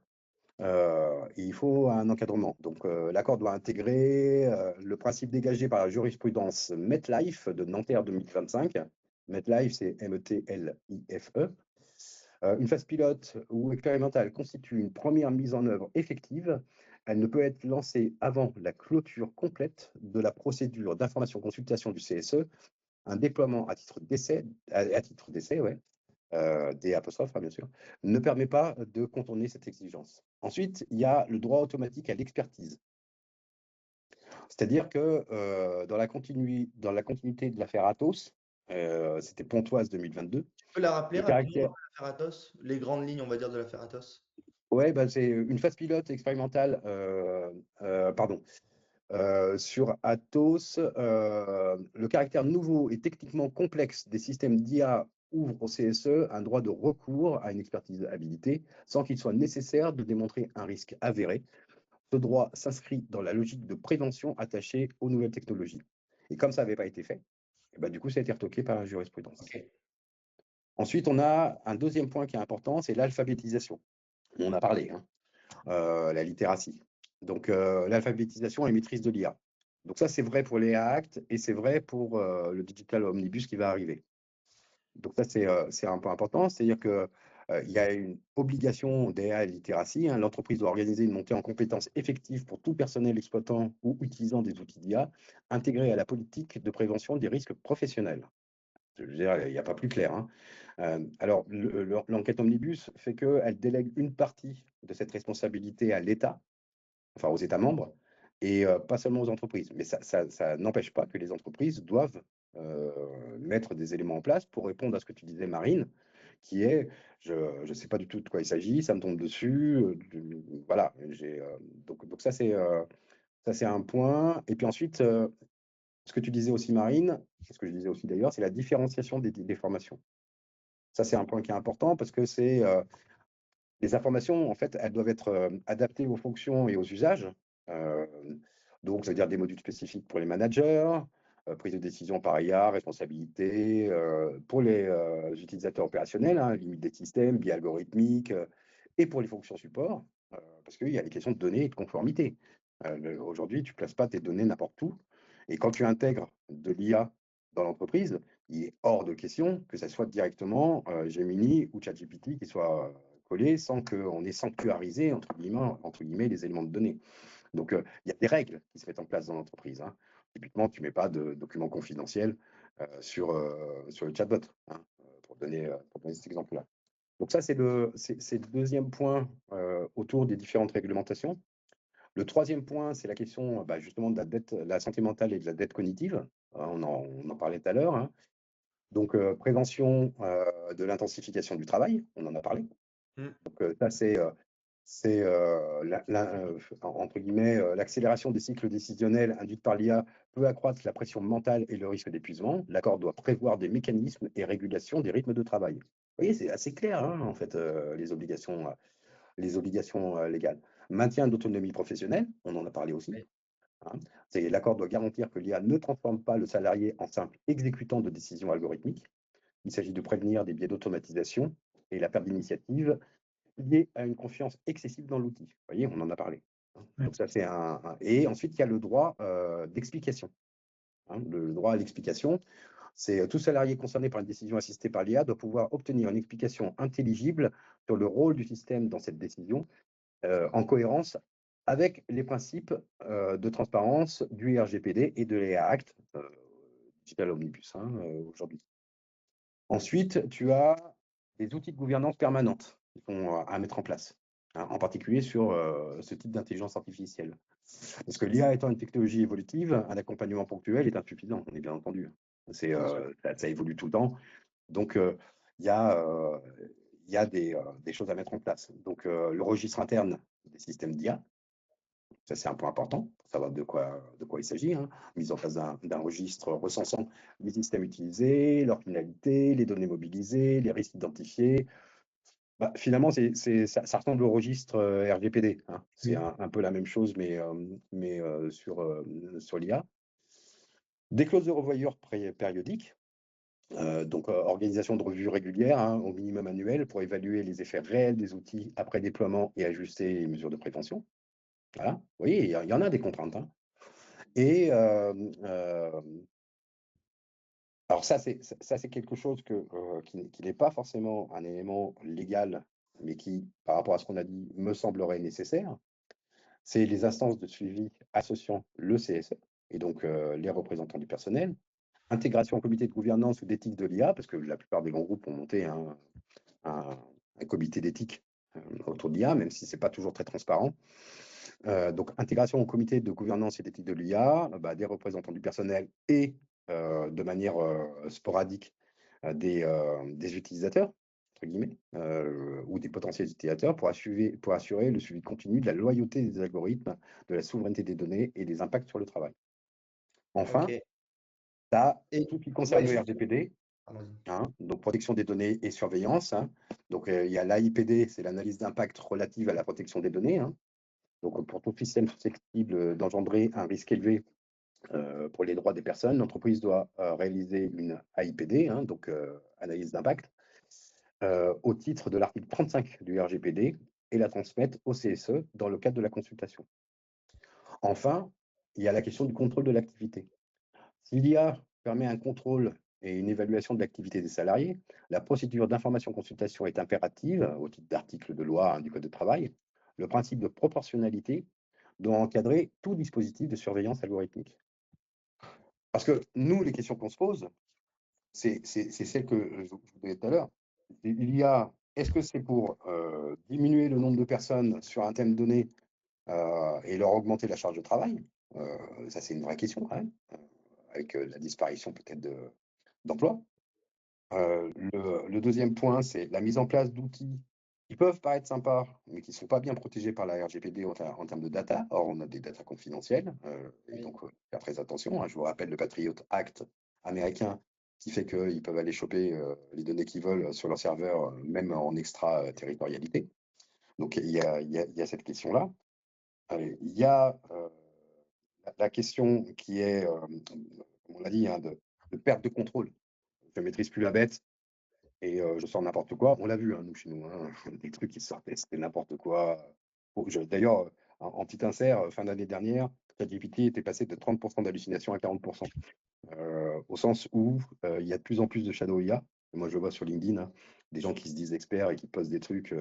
il faut un encadrement. Donc, l'accord doit intégrer le principe dégagé par la jurisprudence MetLife de Nanterre 2025. MetLife, c'est METLIFE. Une phase pilote ou expérimentale constitue une première mise en œuvre effective. Elle ne peut être lancée avant la clôture complète de la procédure d'information-consultation du CSE. Un déploiement à titre d'essai, ouais, des apostrophes, hein, bien sûr, ne permet pas de contourner cette exigence. Ensuite, il y a le droit automatique à l'expertise. C'est-à-dire que dans la continuité de l'affaire Atos, c'était Pontoise 2022, Tu peux la rappeler le rapidement, caractère. l'affaire Athos, les grandes lignes, on va dire, de l'affaire Athos. Ouais, bah, c'est une phase pilote expérimentale, pardon, sur Atos. Le caractère nouveau et techniquement complexe des systèmes d'IA ouvre au CSE un droit de recours à une expertise habilitée sans qu'il soit nécessaire de démontrer un risque avéré. Ce droit s'inscrit dans la logique de prévention attachée aux nouvelles technologies. Et comme ça n'avait pas été fait, et bah, du coup, ça a été retoqué par la jurisprudence. Ok. Ensuite, on a un deuxième point qui est important, c'est l'alphabétisation. On en a parlé, hein. La littératie. Donc, l'alphabétisation et maîtrise de l'IA. Donc ça, c'est vrai pour les Act et c'est vrai pour le Digital Omnibus qui va arriver. Donc ça, c'est un point important, c'est-à-dire que il y a une obligation d'IA et littératie, hein. L'entreprise doit organiser une montée en compétences effective pour tout personnel exploitant ou utilisant des outils d'IA, intégrés à la politique de prévention des risques professionnels. Je veux dire, il n'y a pas plus clair, hein. Alors, l'enquête Omnibus fait qu'elle délègue une partie de cette responsabilité à l'État, enfin aux États membres, et pas seulement aux entreprises. Mais ça n'empêche pas que les entreprises doivent mettre des éléments en place pour répondre à ce que tu disais, Marine, qui est, je ne sais pas du tout de quoi il s'agit, ça me tombe dessus, voilà. Donc ça, c'est un point. Et puis ensuite, ce que tu disais aussi, Marine, ce que je disais aussi d'ailleurs, c'est la différenciation des formations. Ça, c'est un point qui est important parce que c'est les informations, en fait, elles doivent être adaptées aux fonctions et aux usages. Euh, donc, c'est-à-dire des modules spécifiques pour les managers, prise de décision par IA, responsabilité, pour les utilisateurs opérationnels, hein, limite des systèmes, biais algorithmiques, et pour les fonctions support, parce qu'il y a les questions de données et de conformité. Aujourd'hui, tu ne places pas tes données n'importe où. Et quand tu intègres de l'IA dans l'entreprise, il est hors de question que ça soit directement Gemini ou ChatGPT qui soit collé sans qu'on ait sanctuarisé, entre guillemets, les éléments de données. Donc, il y a des règles qui se mettent en place dans l'entreprise, hein. Typiquement, tu ne mets pas de documents confidentiels sur le chatbot, hein, pour donner cet exemple-là. Donc ça, c'est le deuxième point autour des différentes réglementations. Le troisième point, c'est la question justement de la santé mentale et de la dette cognitive. On en parlait tout à l'heure, hein. Donc, prévention de l'intensification du travail, on en a parlé. Donc, ça, c'est entre guillemets, l'accélération des cycles décisionnels induite par l'IA peut accroître la pression mentale et le risque d'épuisement. L'accord doit prévoir des mécanismes et régulation des rythmes de travail. Vous voyez, c'est assez clair, hein, en fait, les obligations légales. Maintien d'autonomie professionnelle, on en a parlé aussi. Oui. Hein. L'accord doit garantir que l'IA ne transforme pas le salarié en simple exécutant de décisions algorithmiques. Il s'agit de prévenir des biais d'automatisation et la perte d'initiative liée à une confiance excessive dans l'outil. Vous voyez, on en a parlé. Oui. Donc ça, c'est Et ensuite, il y a le droit d'explication. Hein. Le droit à l'explication, c'est tout salarié concerné par une décision assistée par l'IA doit pouvoir obtenir une explication intelligible sur le rôle du système dans cette décision, en cohérence avec les principes de transparence du RGPD et de l'EA Act, Digital Omnibus, hein, aujourd'hui. Ensuite, tu as des outils de gouvernance permanente qui sont à mettre en place, hein, en particulier sur ce type d'intelligence artificielle. Parce que l'IA étant une technologie évolutive, un accompagnement ponctuel est insuffisant, on est bien entendu. Ça évolue tout le temps. Donc, il y a des choses à mettre en place. Donc, le registre interne des systèmes d'IA, ça c'est un point important pour savoir de quoi il s'agit. Hein. Mise en place d'un registre recensant les systèmes utilisés, leur finalité, les données mobilisées, les risques identifiés. Finalement, ça ressemble au registre RGPD. Hein. C'est un peu la même chose, mais sur l'IA. Des clauses de revoyure périodiques. Donc, organisation de revues régulières, hein, au minimum annuel, pour évaluer les effets réels des outils après déploiement et ajuster les mesures de prévention. Voilà. Vous voyez, il y en a des contraintes. Hein. Et alors ça, c'est quelque chose qui n'est pas forcément un élément légal, mais qui, par rapport à ce qu'on a dit, me semblerait nécessaire. C'est les instances de suivi associant le CSE et donc les représentants du personnel, intégration au comité de gouvernance ou d'éthique de l'IA, parce que la plupart des grands groupes ont monté un comité d'éthique autour de l'IA, même si ce n'est pas toujours très transparent. Donc, intégration au comité de gouvernance et d'éthique de l'IA, des représentants du personnel et de manière sporadique des utilisateurs, entre guillemets, ou des potentiels utilisateurs pour assurer le suivi continu de la loyauté des algorithmes, de la souveraineté des données et des impacts sur le travail. Enfin, Ok. tu as Et tout ce qui concerne ouais, le RGPD, vas-y. hein, donc protection des données et surveillance. Hein. Donc, il y a l'AIPD, c'est l'analyse d'impact relative à la protection des données. Hein. Donc, pour tout système susceptible d'engendrer un risque élevé pour les droits des personnes, l'entreprise doit réaliser une AIPD, hein, donc analyse d'impact, au titre de l'article 35 du RGPD et la transmettre au CSE dans le cadre de la consultation. Enfin, il y a la question du contrôle de l'activité. Si l'IA permet un contrôle et une évaluation de l'activité des salariés, la procédure d'information-consultation est impérative au titre d'article de loi, hein, du Code du travail. Le principe de proportionnalité doit encadrer tout dispositif de surveillance algorithmique. Parce que nous, les questions qu'on se pose, c'est celle que je vous disais tout à l'heure. L'IA, est-ce que c'est pour diminuer le nombre de personnes sur un thème donné et leur augmenter la charge de travail? Ça, c'est une vraie question quand même, avec la disparition peut-être d'emplois. Le deuxième point, c'est la mise en place d'outils qui peuvent paraître sympas, mais qui ne sont pas bien protégés par la RGPD en termes de data. Or, on a des data confidentielles, et donc faire très attention. Hein. Je vous rappelle le Patriot Act américain qui fait qu'ils peuvent aller choper les données qu'ils veulent sur leur serveur, même en extraterritorialité. Donc, il y a cette question-là. Il y a la question qui est, comme on l'a dit, hein, de perte de contrôle. Je ne maîtrise plus la bête et je sors n'importe quoi. On l'a vu, hein, nous, chez nous, hein, des trucs qui sortaient, c'était n'importe quoi. D'ailleurs, en petit insert, fin d'année dernière, ChatGPT était passé de 30% d'hallucination à 40%. Au sens où il y a de plus en plus de shadow IA. Moi, je le vois sur LinkedIn, hein, des gens qui se disent experts et qui postent des trucs.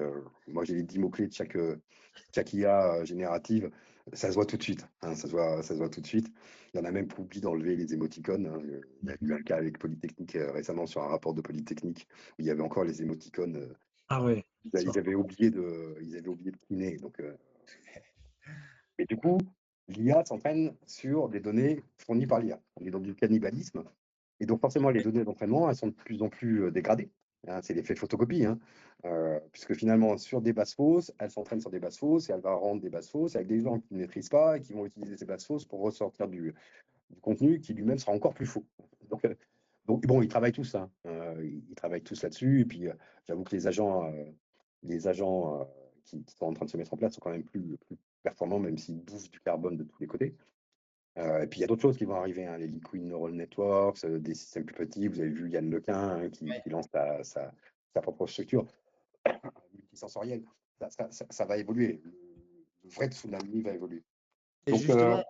Moi, j'ai les 10 mots-clés de chaque IA générative. Ça se voit tout de suite. Hein, ça se voit tout de suite. Il y en a même pour oublier d'enlever les émoticônes. Hein. Il y a eu un cas avec Polytechnique récemment sur un rapport de Polytechnique où il y avait encore les émoticônes. Ah ouais. Ils avaient oublié de cliner. Donc, Et du coup, l'IA s'entraîne sur des données fournies par l'IA. On est dans du cannibalisme. Et donc, forcément, les données d'entraînement, elles sont de plus en plus dégradées. Hein, c'est l'effet photocopie. Hein. Puisque finalement, sur des bases fausses, elle s'entraîne sur des bases fausses et elle va rendre des bases fausses avec des gens qui ne maîtrisent pas et qui vont utiliser ces bases fausses pour ressortir du contenu qui lui-même sera encore plus faux. Donc, donc bon, ils travaillent tous. Hein. Ils travaillent tous là-dessus. Et puis, j'avoue que les agents qui sont en train de se mettre en place sont quand même plus performants, même s'ils bouffent du carbone de tous les côtés. Et puis il y a d'autres choses qui vont arriver, hein, les liquid neural networks, des systèmes plus petits. Vous avez vu Yann Lequin hein, qui lance sa propre structure multisensorielle. Ça va évoluer. Le vrai tsunami va évoluer. Et Donc, justement,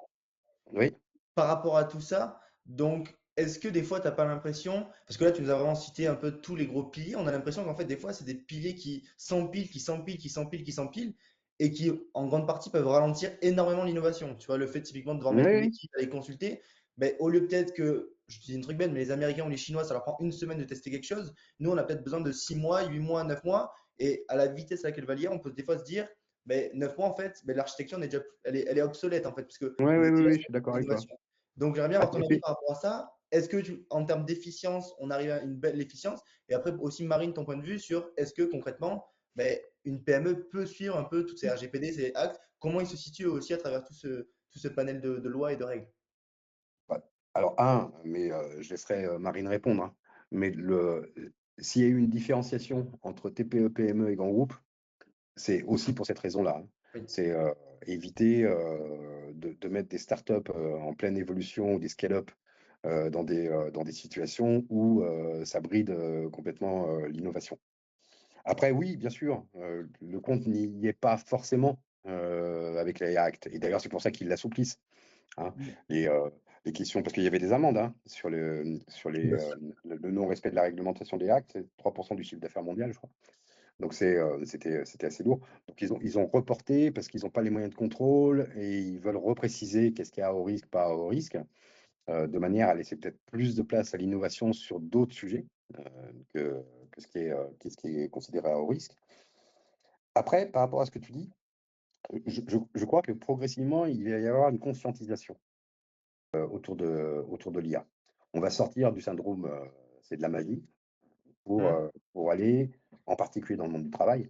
oui. par rapport à tout ça, donc est-ce que des fois tu n'as pas l'impression, parce que là tu nous as vraiment cité un peu tous les gros piliers, on a l'impression qu'en fait des fois c'est des piliers qui s'empilent, qui s'empilent, qui s'empilent, qui s'empilent, et qui en grande partie peuvent ralentir énormément l'innovation. Tu vois, le fait typiquement de devoir mettre une Oui, équipe à les consulter, mais au lieu peut-être que, je te dis une truc bête, mais les Américains ou les Chinois, ça leur prend une semaine de tester quelque chose, nous on a peut-être besoin de 6 mois, 8 mois, 9 mois, et à la vitesse à laquelle va l'IA, on peut des fois se dire, mais 9 mois en fait, mais l'architecture elle est obsolète en fait, puisque oui, on oui, est oui, déjà oui, je sur suis d'accord avec toi. l'innovation. Donc, j'aimerais bien Ah, avoir ton avis par rapport à ça. Est-ce que, en termes d'efficience, on arrive à une belle efficience? Et après, aussi, Marine, ton point de vue sur est-ce que concrètement, ben, une PME peut suivre un peu toutes ces RGPD, ces actes? Comment ils se situent aussi à travers tout ce panel de lois et de règles? bah, alors, mais je laisserai Marine répondre. Hein. Mais s'il y a eu une différenciation entre TPE, PME et grands groupes, c'est aussi pour cette raison-là. Hein. Oui. C'est éviter de mettre des startups en pleine évolution ou des scale-up dans des situations où ça bride complètement l'innovation. Après, oui, bien sûr, le compte n'y est pas forcément avec les Act. Et d'ailleurs, c'est pour ça qu'ils l'assouplissent. Hein. Les questions, parce qu'il y avait des amendes hein, Bien sûr. le non-respect de la réglementation des actes, c'est 3% du chiffre d'affaires mondial, je crois. Donc c'était assez lourd. Donc ils ont reporté parce qu'ils n'ont pas les moyens de contrôle et ils veulent repréciser qu'est-ce qu'il y a à haut risque, pas à haut risque, de manière à laisser peut-être plus de place à l'innovation sur d'autres sujets que ce qui est considéré à haut risque. Après, par rapport à ce que tu dis, je crois que progressivement, il va y avoir une conscientisation autour de l'IA. On va sortir du syndrome c'est de la magie pour aller, en particulier dans le monde du travail,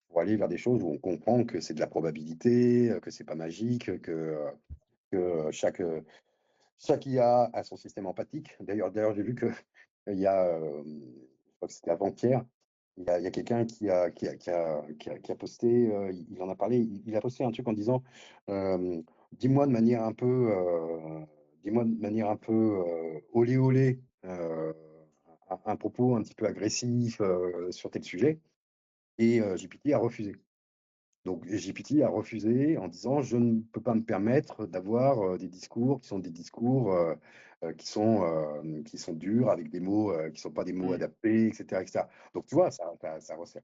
pour aller vers des choses où on comprend que c'est de la probabilité, que c'est pas magique, que chaque IA a son système empathique. D'ailleurs, j'ai vu que il y a, je crois que c'était avant-hier, il y a quelqu'un qui a posté, il en a parlé, il a posté un truc en disant, dis-moi de manière un peu, olé olé, un propos un petit peu agressif sur tel sujet, et GPT a refusé. Donc GPT a refusé en disant je ne peux pas me permettre d'avoir des discours qui sont des discours qui sont durs avec des mots qui ne sont pas des mots adaptés, etc., etc. Donc tu vois, ça resserre.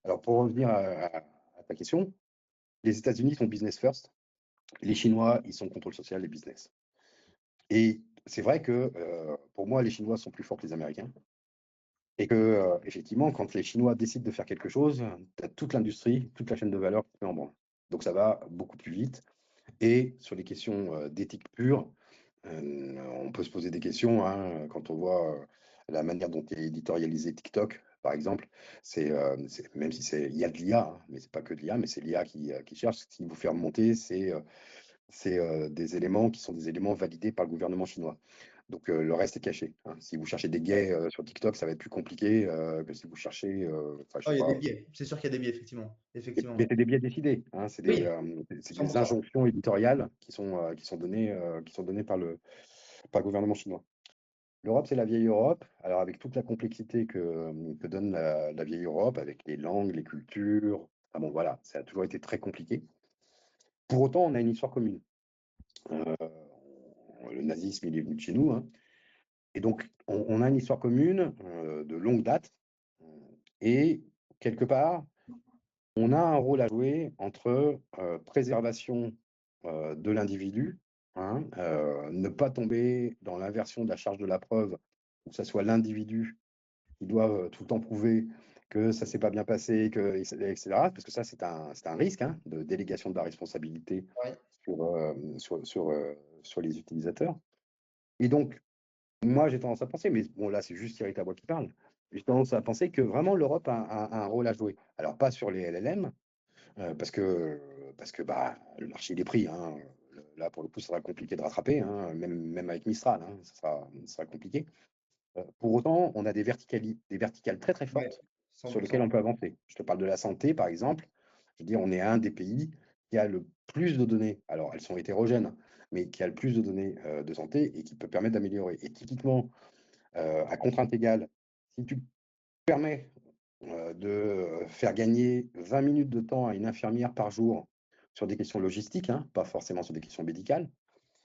Alors pour revenir à ta question, les États-Unis sont business first, les Chinois ils sont contrôle social et business. Et c'est vrai que pour moi les Chinois sont plus forts que les Américains. Et que, effectivement, quand les Chinois décident de faire quelque chose, tu as toute l'industrie, toute la chaîne de valeur qui se met en branle. Donc ça va beaucoup plus vite. Et sur les questions d'éthique pure, on peut se poser des questions hein, quand on voit la manière dont est éditorialisé TikTok, par exemple. Même si il y a de l'IA, hein, mais c'est pas que de l'IA, mais c'est l'IA qui cherche. Ce qui vous fait remonter, c'est des éléments qui sont des éléments validés par le gouvernement chinois. Donc le reste est caché. Hein. Si vous cherchez des gays sur TikTok, ça va être plus compliqué que si vous cherchez, enfin, je Oh, sais il y a pas. des biais. C'est sûr qu'il y a des biais, effectivement. Effectivement. Mais c'est des biais décidés. Hein. Oui, C'est des 100%. injonctions éditoriales qui sont données par le gouvernement chinois. L'Europe, c'est la vieille Europe. Alors avec toute la complexité que donne la vieille Europe, avec les langues, les cultures, ah bon voilà, ça a toujours été très compliqué. Pour autant, on a une histoire commune. Euh, le nazisme, il est venu de chez nous. Hein. Et donc, on a une histoire commune de longue date. Et quelque part, on a un rôle à jouer entre préservation de l'individu, hein, ne pas tomber dans l'inversion de la charge de la preuve, où ce soit l'individu qui doit tout le temps prouver que ça s'est pas bien passé, etc. Parce que ça, c'est un risque, hein, de délégation de la responsabilité Ouais. sur les utilisateurs. Et donc, moi, j'ai tendance à penser, mais bon, là, c'est juste Thierry Tabois qui parle, j'ai tendance à penser que vraiment l'Europe a un rôle à jouer. Alors, pas sur les LLM, parce que bah, le marché il est pris, hein. Là, pour le coup, ça sera compliqué de rattraper, hein, même avec Mistral, hein, ça sera compliqué. Pour autant, on a des verticales très très Ouais, fortes sur 100%. lesquelles on peut avancer. Je te parle de la santé, par exemple. Je veux dire, on est un des pays qui a le plus de données. Alors, elles sont hétérogènes, mais qui a le plus de données de santé et qui peut permettre d'améliorer. Et typiquement, à contrainte égale, si tu permets de faire gagner 20 minutes de temps à une infirmière par jour sur des questions logistiques, hein, pas forcément sur des questions médicales,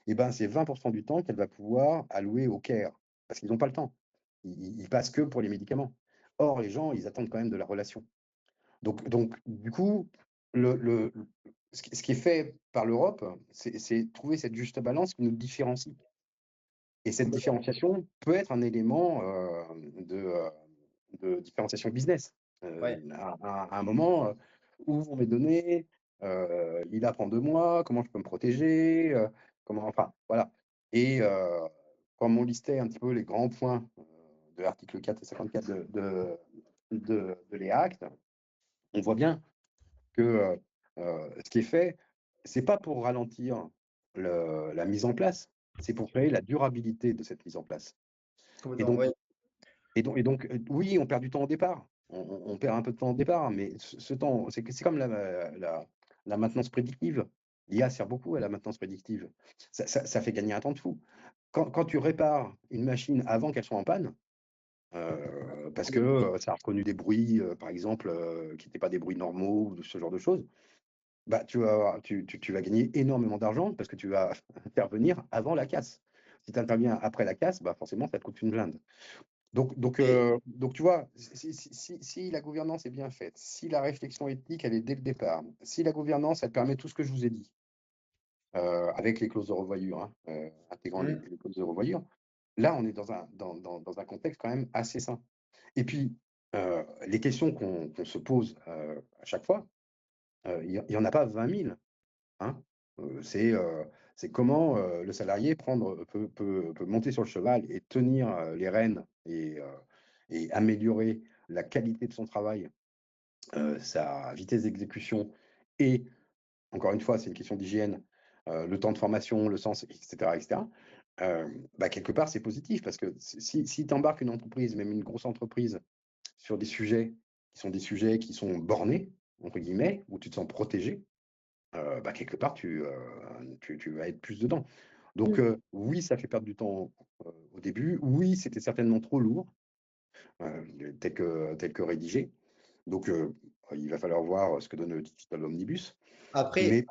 et ben, c'est 20% du temps qu'elle va pouvoir allouer au care, parce qu'ils n'ont pas le temps. Ils passent que pour les médicaments. Or, les gens, ils attendent quand même de la relation. Donc du coup, ce qui est fait par l'Europe, c'est trouver cette juste balance qui nous différencie. Et cette différenciation peut être un élément de différenciation business. Ouais. À un moment, où vont mes données, il apprend de moi, comment je peux me protéger, enfin, voilà. Et comme on listait un petit peu les grands points de l'article 4 et 54 de l'EACT, on voit bien que ce qui est fait, c'est pas pour ralentir la mise en place, c'est pour créer la durabilité de cette mise en place. Et Complètement, donc, ouais. oui, on perd du temps au départ. On perd un peu de temps au départ, mais ce temps, c'est comme la maintenance prédictive. L'IA sert beaucoup à la maintenance prédictive. Ça fait gagner un temps de fou. Quand tu répares une machine avant qu'elle soit en panne, parce que ça a reconnu des bruits, par exemple, qui n'étaient pas des bruits normaux ou ce genre de choses, bah, tu vas gagner énormément d'argent parce que tu vas intervenir avant la casse. Si tu interviens après la casse, bah, forcément, ça te coûte une blinde. Donc, tu vois, si la gouvernance est bien faite, si la réflexion éthique, elle est dès le départ, si la gouvernance, elle permet tout ce que je vous ai dit, avec les clauses de revoyure, hein, intégrant les clauses de revoyure, là, on est dans un contexte quand même assez sain. Et puis, les questions qu'on se pose à chaque fois, il n'y en a pas 20 000. Hein. C'est comment le salarié peut monter sur le cheval et tenir les rênes et améliorer la qualité de son travail, sa vitesse d'exécution et, encore une fois, c'est une question d'hygiène, le temps de formation, le sens, etc. etc. Bah, quelque part, c'est positif parce que si tu embarques une entreprise, même une grosse entreprise, sur des sujets qui sont bornés, entre guillemets, où tu te sens protégé, bah, quelque part, tu vas être plus dedans. Donc, oui, ça fait perdre du temps au début. Oui, c'était certainement trop lourd, tel que rédigé. Donc, il va falloir voir ce que donne le Digital Omnibus. Après, Mais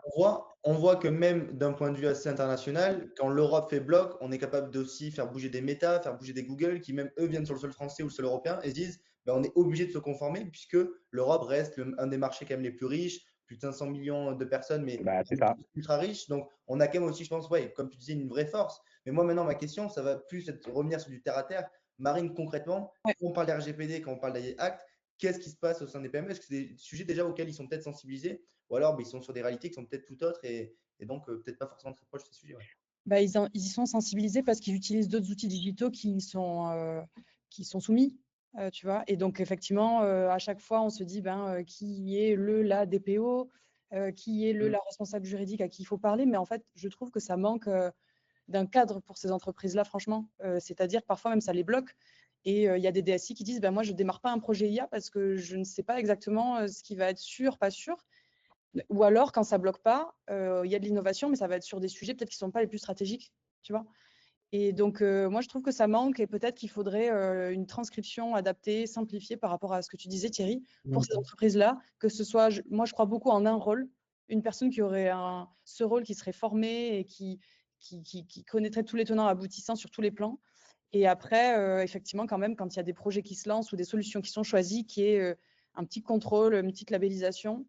on voit que même d'un point de vue assez international, quand l'Europe fait bloc, on est capable d'aussi faire bouger des Meta, faire bouger des Google, qui même eux viennent sur le sol français ou le sol européen et se disent, ben, on est obligé de se conformer puisque l'Europe reste un des marchés quand même les plus riches, plus de 500 millions de personnes, mais bah, c'est ça. ultra riches. Donc, on a quand même aussi, je pense, ouais, comme tu disais, une vraie force. Mais moi, maintenant, ma question, ça va plus être revenir sur du terre à terre. Marine, concrètement, Ouais. quand on parle d'RGPD, quand on parle d'AI Act, qu'est-ce qui se passe au sein des PME? Est-ce que c'est des sujets déjà auxquels ils sont peut-être sensibilisés? Ou alors, ils sont sur des réalités qui sont peut-être tout autres et donc peut-être pas forcément très proches de ces sujets. Ouais. Bah, ils y sont sensibilisés parce qu'ils utilisent d'autres outils digitaux qui sont soumis, tu vois. Et donc, effectivement, à chaque fois, on se dit qui est la DPO, qui est la responsable juridique à qui il faut parler. Mais en fait, je trouve que ça manque d'un cadre pour ces entreprises-là, franchement. C'est-à-dire, parfois même, ça les bloque. Et il y a des DSI qui disent moi, je ne démarre pas un projet IA parce que je ne sais pas exactement ce qui va être sûr, pas sûr. Ou alors, quand ça bloque pas, il y a de l'innovation, mais ça va être sur des sujets peut-être qui ne sont pas les plus stratégiques, tu vois. Et donc, moi, je trouve que ça manque et peut-être qu'il faudrait une transcription adaptée, simplifiée par rapport à ce que tu disais, Thierry, pour ces entreprises-là, que ce soit, moi, je crois beaucoup en un rôle, une personne qui aurait ce rôle, qui serait formée et qui connaîtrait tous les tenants aboutissants sur tous les plans. Et après, effectivement, quand même, quand il y a des projets qui se lancent ou des solutions qui sont choisies, qui est un petit contrôle, une petite labellisation.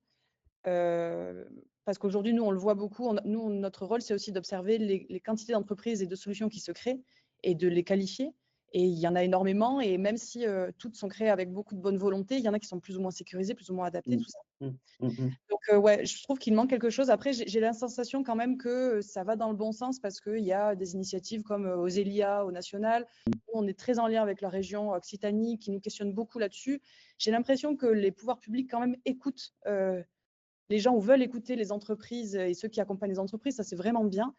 Parce qu'aujourd'hui, nous, on le voit beaucoup. Notre rôle, c'est aussi d'observer les quantités d'entreprises et de solutions qui se créent et de les qualifier. Et il y en a énormément, et même si toutes sont créées avec beaucoup de bonne volonté, il y en a qui sont plus ou moins sécurisées, plus ou moins adaptées, tout ça. Donc ouais, je trouve qu'il manque quelque chose. Après, j'ai la sensation quand même que ça va dans le bon sens, parce qu'il y a des initiatives comme Ozelia au national, où on est très en lien avec la région Occitanie, qui nous questionne beaucoup là-dessus. J'ai l'impression que les pouvoirs publics quand même écoutent les gens, ou veulent écouter les entreprises et ceux qui accompagnent les entreprises. Ça, c'est vraiment bien.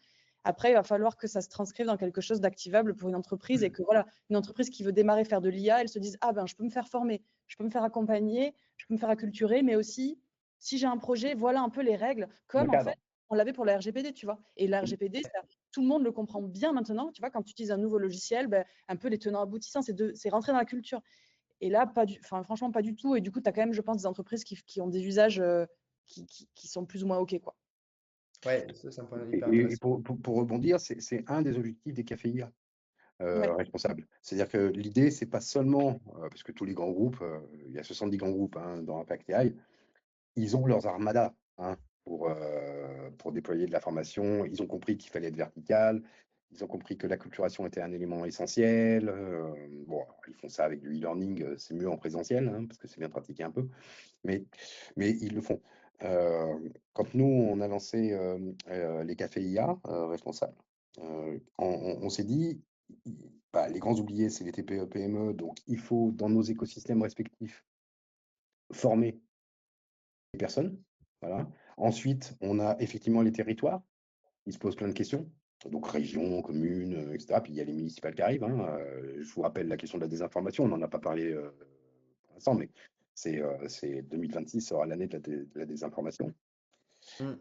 Après, il va falloir que ça se transcrive dans quelque chose d'activable pour une entreprise, et que voilà, une entreprise qui veut démarrer faire de l'IA, elle se dise, ah ben, je peux me faire former, je peux me faire accompagner, je peux me faire acculturer, mais aussi, si j'ai un projet, voilà un peu les règles, comme en fait, on l'avait pour la RGPD, tu vois. Et la RGPD, tout le monde le comprend bien maintenant, tu vois, quand tu utilises un nouveau logiciel, ben, un peu les tenants aboutissants, c'est rentrer dans la culture. Et là, franchement, pas du tout. Et du coup, tu as quand même, je pense, des entreprises qui ont des usages qui sont plus ou moins OK, quoi. Ouais, ça, c'est un point hyper Et intéressant. pour rebondir, c'est un des objectifs des cafés IA Ouais. responsables. C'est-à-dire que l'idée, c'est pas seulement, parce que tous les grands groupes, il y a 70 grands groupes dans Impact AI, ils ont leurs armadas pour déployer de la formation. Ils ont compris qu'il fallait être vertical. Ils ont compris que l'acculturation était un élément essentiel. Bon, ils font ça avec du e-learning, c'est mieux en présentiel, parce que c'est bien pratiqué un peu, mais ils le font. Quand nous, on a lancé les cafés IA responsables, on s'est dit, les grands oubliés, c'est les TPE, PME, donc il faut, dans nos écosystèmes respectifs, former les personnes. Voilà. Ensuite, on a effectivement les territoires. Ils se posent plein de questions. Donc, région, commune, etc. Puis il y a les municipales qui arrivent. Je vous rappelle la question de la désinformation. On n'en a pas parlé pour l'instant, mais c'est 2026 sera l'année de la désinformation.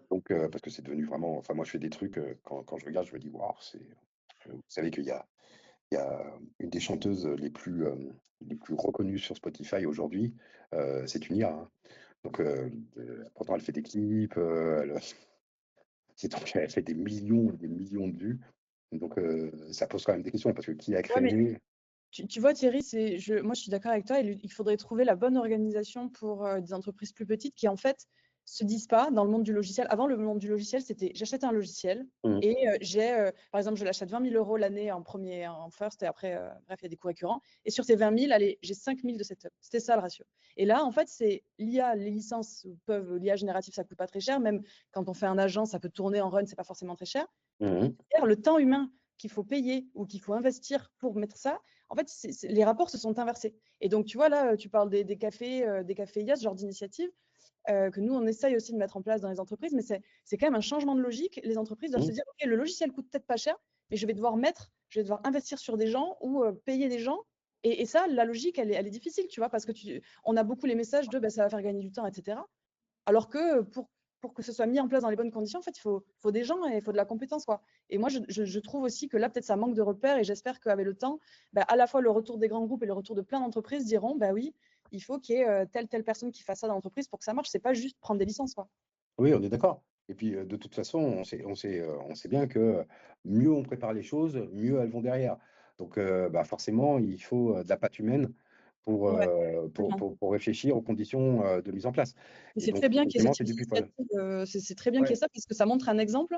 Donc, parce que c'est devenu vraiment. Enfin, moi, je fais des trucs, quand je regarde, je me dis, waouh, vous savez qu'il y a une des chanteuses les plus reconnues sur Spotify aujourd'hui, c'est une IA. Donc, pourtant, elle fait des clips, elle fait des millions de vues. Donc, ça pose quand même des questions, parce que qui a Ouais, mais créé. tu vois, Thierry, moi, je suis d'accord avec toi. Il faudrait trouver la bonne organisation pour des entreprises plus petites qui, en fait, se disent pas dans le monde du logiciel. Avant, le monde du logiciel, c'était j'achète un logiciel et par exemple, je l'achète 20 000 € l'année en first, et après, bref, il y a des coûts récurrents. Et sur ces 20 000, allez, j'ai 5 000 de setup. C'était ça le ratio. Et là, en fait, c'est l'IA, les licences l'IA générative, ça coûte pas très cher. Même quand on fait un agent, ça peut tourner en run, c'est pas forcément très cher. Le temps humain qu'il faut payer ou qu'il faut investir pour mettre ça, en fait, les rapports se sont inversés. Et donc, tu vois, là, tu parles des cafés IA, ce genre d'initiative, que nous, on essaye aussi de mettre en place dans les entreprises, mais c'est quand même un changement de logique. Les entreprises doivent se dire, OK, le logiciel coûte peut-être pas cher, mais je vais devoir investir sur des gens ou payer des gens. Et ça, la logique, elle est difficile, tu vois, parce que on a beaucoup les messages de ça va faire gagner du temps, etc. Alors que pour que ce soit mis en place dans les bonnes conditions, en fait, il faut des gens et il faut de la compétence, quoi. Et moi, je trouve aussi que là, peut-être, ça manque de repères, et j'espère qu'avec le temps, à la fois le retour des grands groupes et le retour de plein d'entreprises diront, oui, il faut qu'il y ait telle personne qui fasse ça dans l'entreprise pour que ça marche. C'est pas juste prendre des licences, quoi. Oui, on est d'accord. Et puis, de toute façon, on sait bien que mieux on prépare les choses, mieux elles vont derrière. Donc, forcément, il faut de la patte humaine pour, Ouais, euh, pour, complètement. pour, pour réfléchir aux conditions de mise en place. Et Et c'est donc, très bien qu'il y ait effectivement, cette c'est du people. initiative, c'est très bien qu'il y ait ça, parce que ça montre un exemple.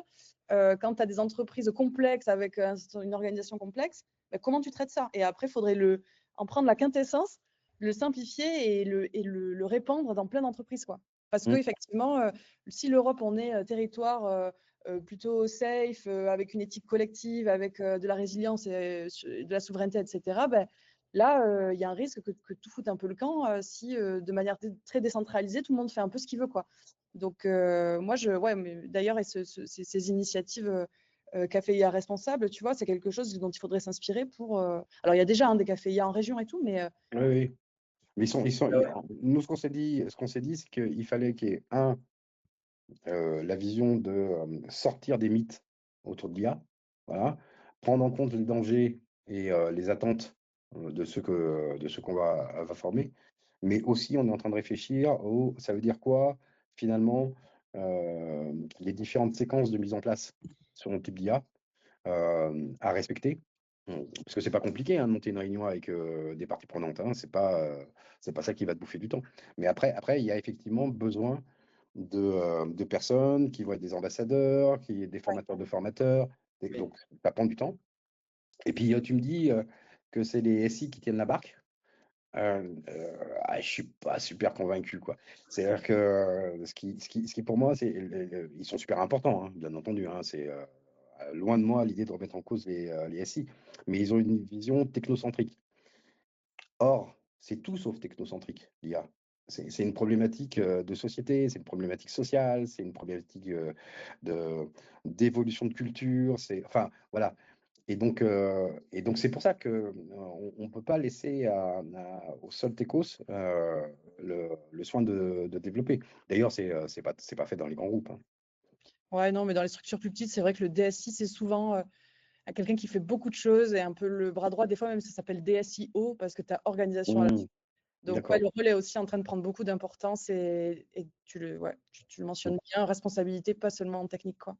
Quand tu as des entreprises complexes avec une organisation complexe, comment tu traites ça? Et après, il faudrait en prendre la quintessence, le simplifier et le répandre dans plein d'entreprises, quoi. Parce qu'effectivement, si l'Europe, on est territoire plutôt safe, avec une éthique collective, avec de la résilience et de la souveraineté, etc., là, il y a un risque que tout foute un peu le camp si, de manière très décentralisée, tout le monde fait un peu ce qu'il veut, quoi. Donc, moi, mais d'ailleurs, et ces initiatives café IA responsable, tu vois, c'est quelque chose dont il faudrait s'inspirer pour. Alors, il y a déjà des cafés IA en région et tout, mais Oui, oui. Mais nous, ce qu'on s'est dit, c'est qu'il fallait qu'il y ait la vision de sortir des mythes autour de l'IA, voilà, prendre en compte les dangers et les attentes de ceux qu'on va former, mais aussi on est en train de réfléchir ça veut dire quoi finalement les différentes séquences de mise en place sur un type d'IA à respecter. Parce que c'est pas compliqué de monter une réunion avec des parties prenantes, c'est pas ça qui va te bouffer du temps. Mais après, il y a effectivement besoin de personnes qui vont être des ambassadeurs, des formateurs de formateurs. Donc, ça prend du temps. Et puis, tu me dis que c'est les SI qui tiennent la barque, je suis pas super convaincu, quoi. C'est-à-dire que ce qui pour moi, ils sont super importants, hein, bien entendu. Hein, c'est loin de moi l'idée de remettre en cause les SI, mais ils ont une vision technocentrique. Or, c'est tout sauf technocentrique, l'IA. C'est une problématique de société, c'est une problématique sociale, c'est une problématique de, d'évolution de culture. Enfin, voilà. Et donc c'est pour ça que on peut pas laisser au seul techos le soin de développer. D'ailleurs, c'est pas fait dans les grands groupes, hein. Ouais, non, mais dans les structures plus petites, c'est vrai que le DSI, c'est souvent à quelqu'un qui fait beaucoup de choses et un peu le bras droit. Des fois, même, ça s'appelle DSIO parce que tu as organisation à la Mmh, Donc, ouais, d'accord. le rôle est aussi en train de prendre beaucoup d'importance et tu le mentionnes bien, responsabilité, pas seulement en technique, quoi.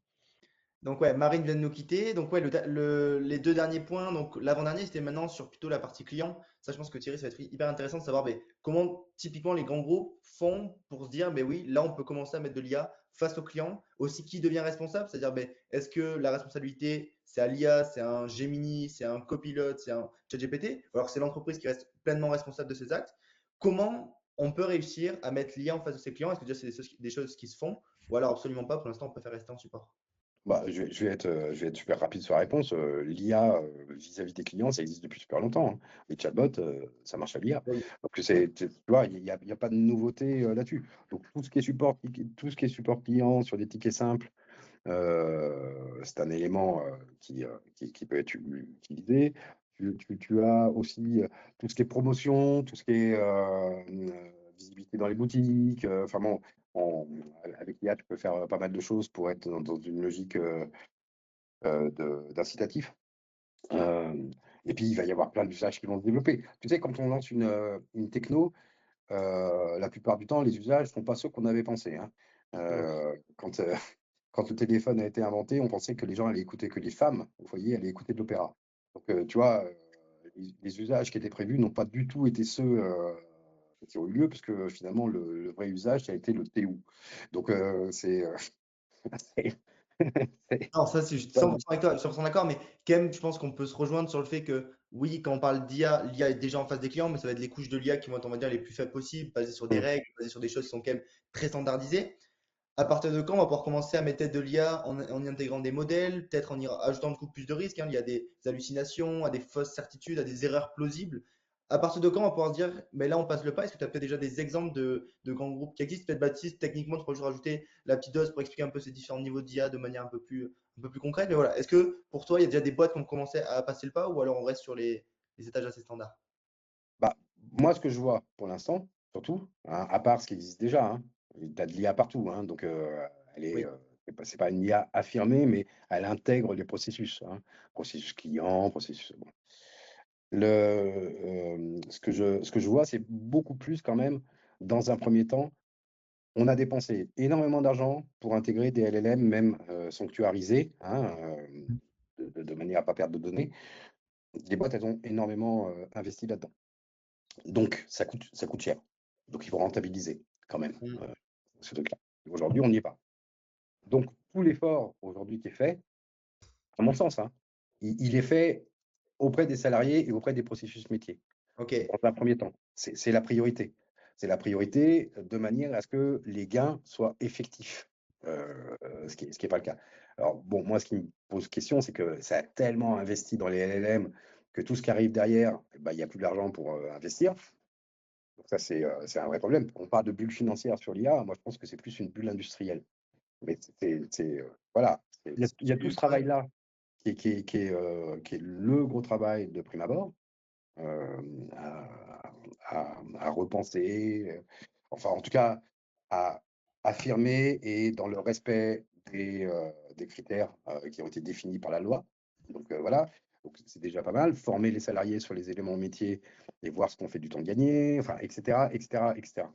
Donc ouais, Marine vient de nous quitter. Donc ouais, les deux derniers points. Donc l'avant-dernier, c'était maintenant sur plutôt la partie client. Ça, je pense que Thierry, ça va être hyper intéressant de savoir comment typiquement les grands groupes font pour se dire, oui, là, on peut commencer à mettre de l'IA face aux clients. Aussi, qui devient responsable? C'est-à-dire, est-ce que la responsabilité, c'est à l'IA, c'est un Gemini, c'est un Copilot, c'est un ChatGPT, ou alors c'est l'entreprise qui reste pleinement responsable de ses actes? Comment on peut réussir à mettre l'IA en face de ses clients? Est-ce que déjà, c'est des choses qui se font, ou alors absolument pas? Pour l'instant, on préfère rester en support. Bah, je vais être super rapide sur la réponse. L'IA vis-à-vis des clients, ça existe depuis super longtemps, hein. Les chatbots, ça marche à l'IA. Oui. Donc tu vois, il y a pas de nouveauté là-dessus. Donc tout ce qui est support client sur des tickets simples, c'est un élément qui peut être utilisé. Tu as aussi tout ce qui est promotion, tout ce qui est visibilité dans les boutiques. Enfin bon, on- avec l'IA, tu peux faire pas mal de choses pour être dans une logique d'incitatif. Euh, et puis, il va y avoir plein d'usages qui vont se développer. Tu sais, quand on lance une techno, la plupart du temps, les usages ne sont pas ceux qu'on avait pensé, hein. Oui. Quand le téléphone a été inventé, on pensait que les gens allaient écouter, que les femmes au foyer allaient écouter de l'opéra. Donc, tu vois, les usages qui étaient prévus n'ont pas du tout été ceux qui ont eu lieu, parce que finalement, le vrai usage, ça a été le TU. Donc, c'est- c'est- Non, ça, c'est juste 100% avec toi, je suis 100% d'accord, mais quand même, je pense qu'on peut se rejoindre sur le fait que, oui, quand on parle d'IA, l'IA est déjà en face des clients, mais ça va être les couches de l'IA qui vont être, on va dire, les plus faibles possibles, basées sur des Mm. règles, basées sur des choses qui sont quand même très standardisées. À partir de quand on va pouvoir commencer à mettre peut-être de l'IA en y intégrant des modèles, peut-être en y ajoutant du coup plus de risques, hein. Il y a des hallucinations, à des fausses certitudes, à des erreurs plausibles. À partir de quand on va pouvoir se dire, mais là on passe le pas? Est-ce que tu as peut-être déjà des exemples de grands groupes qui existent? Peut-être Baptiste, techniquement, tu pourrais juste rajouter la petite dose pour expliquer un peu ces différents niveaux d'IA de manière un peu plus concrète. Mais voilà, est-ce que pour toi, il y a déjà des boîtes qui ont commencé à passer le pas ou alors on reste sur les étages assez standards? Bah, moi, ce que je vois pour l'instant, surtout, hein, à part ce qui existe déjà, hein, tu as de l'IA partout, hein, donc Oui. c'est pas une IA affirmée, mais elle intègre les processus, hein, processus client, processus. Bon. Ce que je vois, c'est beaucoup plus quand même, dans un premier temps, on a dépensé énormément d'argent pour intégrer des LLM, même sanctuarisés, hein, de manière à ne pas perdre de données. Les boîtes, elles ont énormément investi là-dedans. Donc, ça coûte cher. Donc, il faut rentabiliser quand même Mm. ce truc-là. Aujourd'hui, on n'y est pas. Donc, tout l'effort aujourd'hui qui est fait, à mon sens, hein, il est fait auprès des salariés et auprès des processus métiers, Ok. dans un premier temps. C'est la priorité. C'est la priorité de manière à ce que les gains soient effectifs, ce qui est pas le cas. Alors, bon, moi, ce qui me pose question, c'est que ça a tellement investi dans les LLM que tout ce qui arrive derrière, il n'y a plus d'argent pour investir. Donc ça, c'est un vrai problème. On parle de bulle financière sur l'IA. Moi, je pense que c'est plus une bulle industrielle. Mais voilà. Il y a tout ce Ouais. travail-là qui est le gros travail de prime abord, euh, à repenser, enfin, en tout cas, à affirmer et dans le respect des critères qui ont été définis par la loi. Donc voilà. Donc, c'est déjà pas mal. Former les salariés sur les éléments métiers et voir ce qu'on fait du temps gagné, enfin, etc., etc., etc.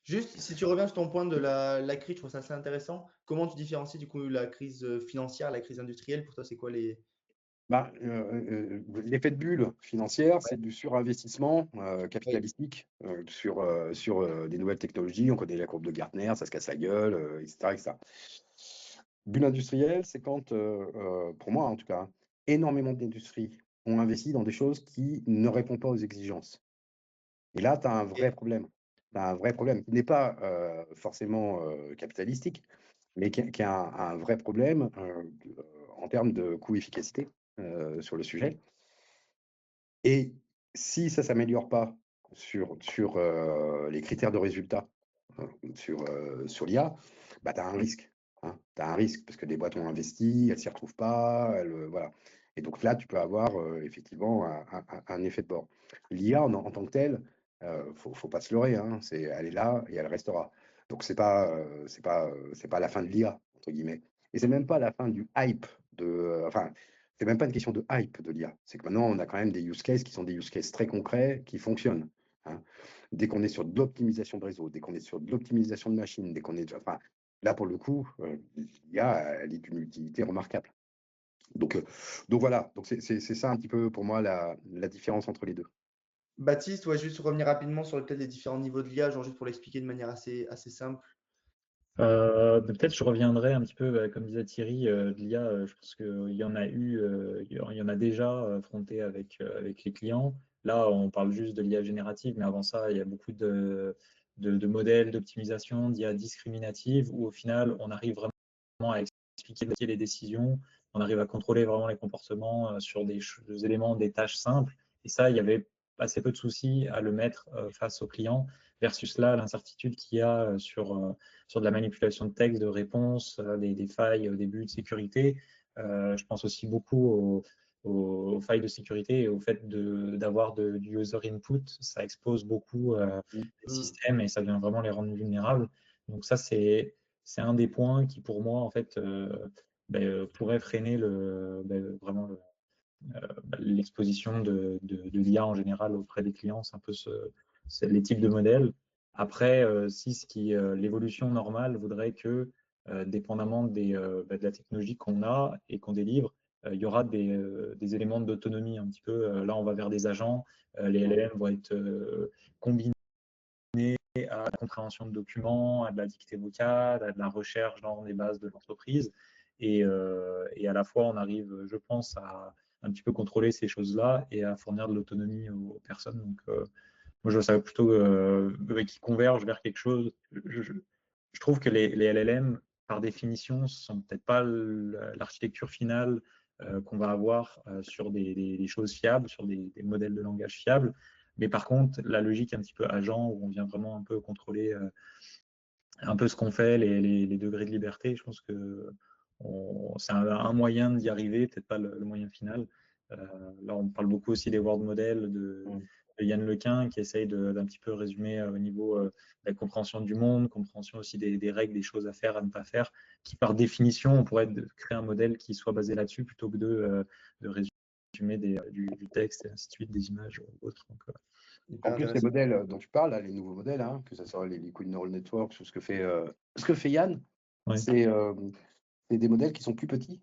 Juste, si tu reviens sur ton point de la crise, je trouve ça assez intéressant. Comment tu différencies du coup la crise financière, la crise industrielle? Pour toi, c'est quoi les… Ben, l'effet de bulle financière, Ouais. c'est du surinvestissement Oui. capitalistique sur des nouvelles technologies. On connaît la courbe de Gartner, ça se casse la gueule, etc., etc. Bulle industrielle, c'est quand, pour moi en tout cas, énormément d'industries ont investi dans des choses qui ne répondent pas aux exigences. Et là, tu as un vrai problème. Tu as un vrai problème qui n'est pas forcément capitalistique, mais qui a un vrai problème en termes de coût-efficacité sur le sujet. Et si ça ne s'améliore pas sur les critères de résultat sur l'IA, bah, tu as un risque. Hein. Tu as un risque parce que des boîtes ont investi, elles ne s'y retrouvent pas. Voilà. Et donc là, tu peux avoir effectivement un effet de bord. L'IA en tant que telle, faut pas se leurrer. Hein. Elle est là et elle restera. Donc c'est pas la fin de l'IA, entre guillemets. Et c'est même pas la fin du hype enfin, c'est même pas une question de hype de l'IA. C'est que maintenant, on a quand même des use cases qui sont des use cases très concrets qui fonctionnent. Hein. Dès qu'on est sur de l'optimisation de réseau, dès qu'on est sur de l'optimisation de machines, dès qu'on est. Enfin, là, pour le coup, l'IA, elle est d'une utilité remarquable. Donc voilà. Donc c'est ça un petit peu pour moi la différence entre les deux. Baptiste, ouais, juste revenir rapidement sur peut-être les différents niveaux de l'IA, genre juste pour l'expliquer de manière assez simple. Peut-être je reviendrai un petit peu, comme disait Thierry, de l'IA, je pense qu'il y en a il y en a déjà affronté avec les clients. Là, on parle juste de l'IA générative, mais avant ça, il y a beaucoup de modèles d'optimisation, d'IA discriminative, où au final, on arrive vraiment à expliquer les décisions, on arrive à contrôler vraiment les comportements sur des éléments, des tâches simples. Et ça, il y avait assez peu de soucis à le mettre face aux clients, versus là, l'incertitude qu'il y a sur de la manipulation de texte, de réponses, des failles au début de sécurité. Je pense aussi beaucoup aux failles de sécurité et au fait d'avoir du user input. Ça expose beaucoup les systèmes et ça vient vraiment les rendre vulnérables. Donc ça, c'est un des points qui, pour moi, en fait, pourrait freiner vraiment l'exposition de l'IA en général auprès des clients. C'est un peu les types de modèles. Après, l'évolution normale voudrait que, dépendamment de la technologie qu'on a et qu'on délivre, il y aura des éléments d'autonomie un petit peu. Là, on va vers des agents. Les LLM vont être combinés à la compréhension de documents, à de la dictée vocale, à de la recherche dans les bases de l'entreprise. Et à la fois, on arrive, je pense, à un petit peu contrôler ces choses-là et à fournir de l'autonomie aux personnes. Donc, moi, je vois ça plutôt qui converge vers quelque chose. Je trouve que les LLM, par définition, sont peut-être pas l'architecture finale qu'on va avoir sur des choses fiables, sur des modèles de langage fiables. Mais par contre, la logique un petit peu agent, où on vient vraiment un peu contrôler un peu ce qu'on fait, les degrés de liberté, je pense que c'est un moyen d'y arriver, peut-être pas le moyen final. Là, on parle beaucoup aussi des world models de Yann Lequin, qui essaye d'un petit peu résumer au niveau de la compréhension du monde, compréhension aussi des règles, des choses à faire, à ne pas faire, qui par définition, on pourrait créer un modèle qui soit basé là-dessus plutôt que de résumer du texte et ainsi de suite, des images ou autres. Donc, en plus, les modèles dont tu parles, là, les nouveaux modèles, hein, que ce soit les Liquid Neural Networks ou ce que fait Yann, ouais. c'est des modèles qui sont plus petits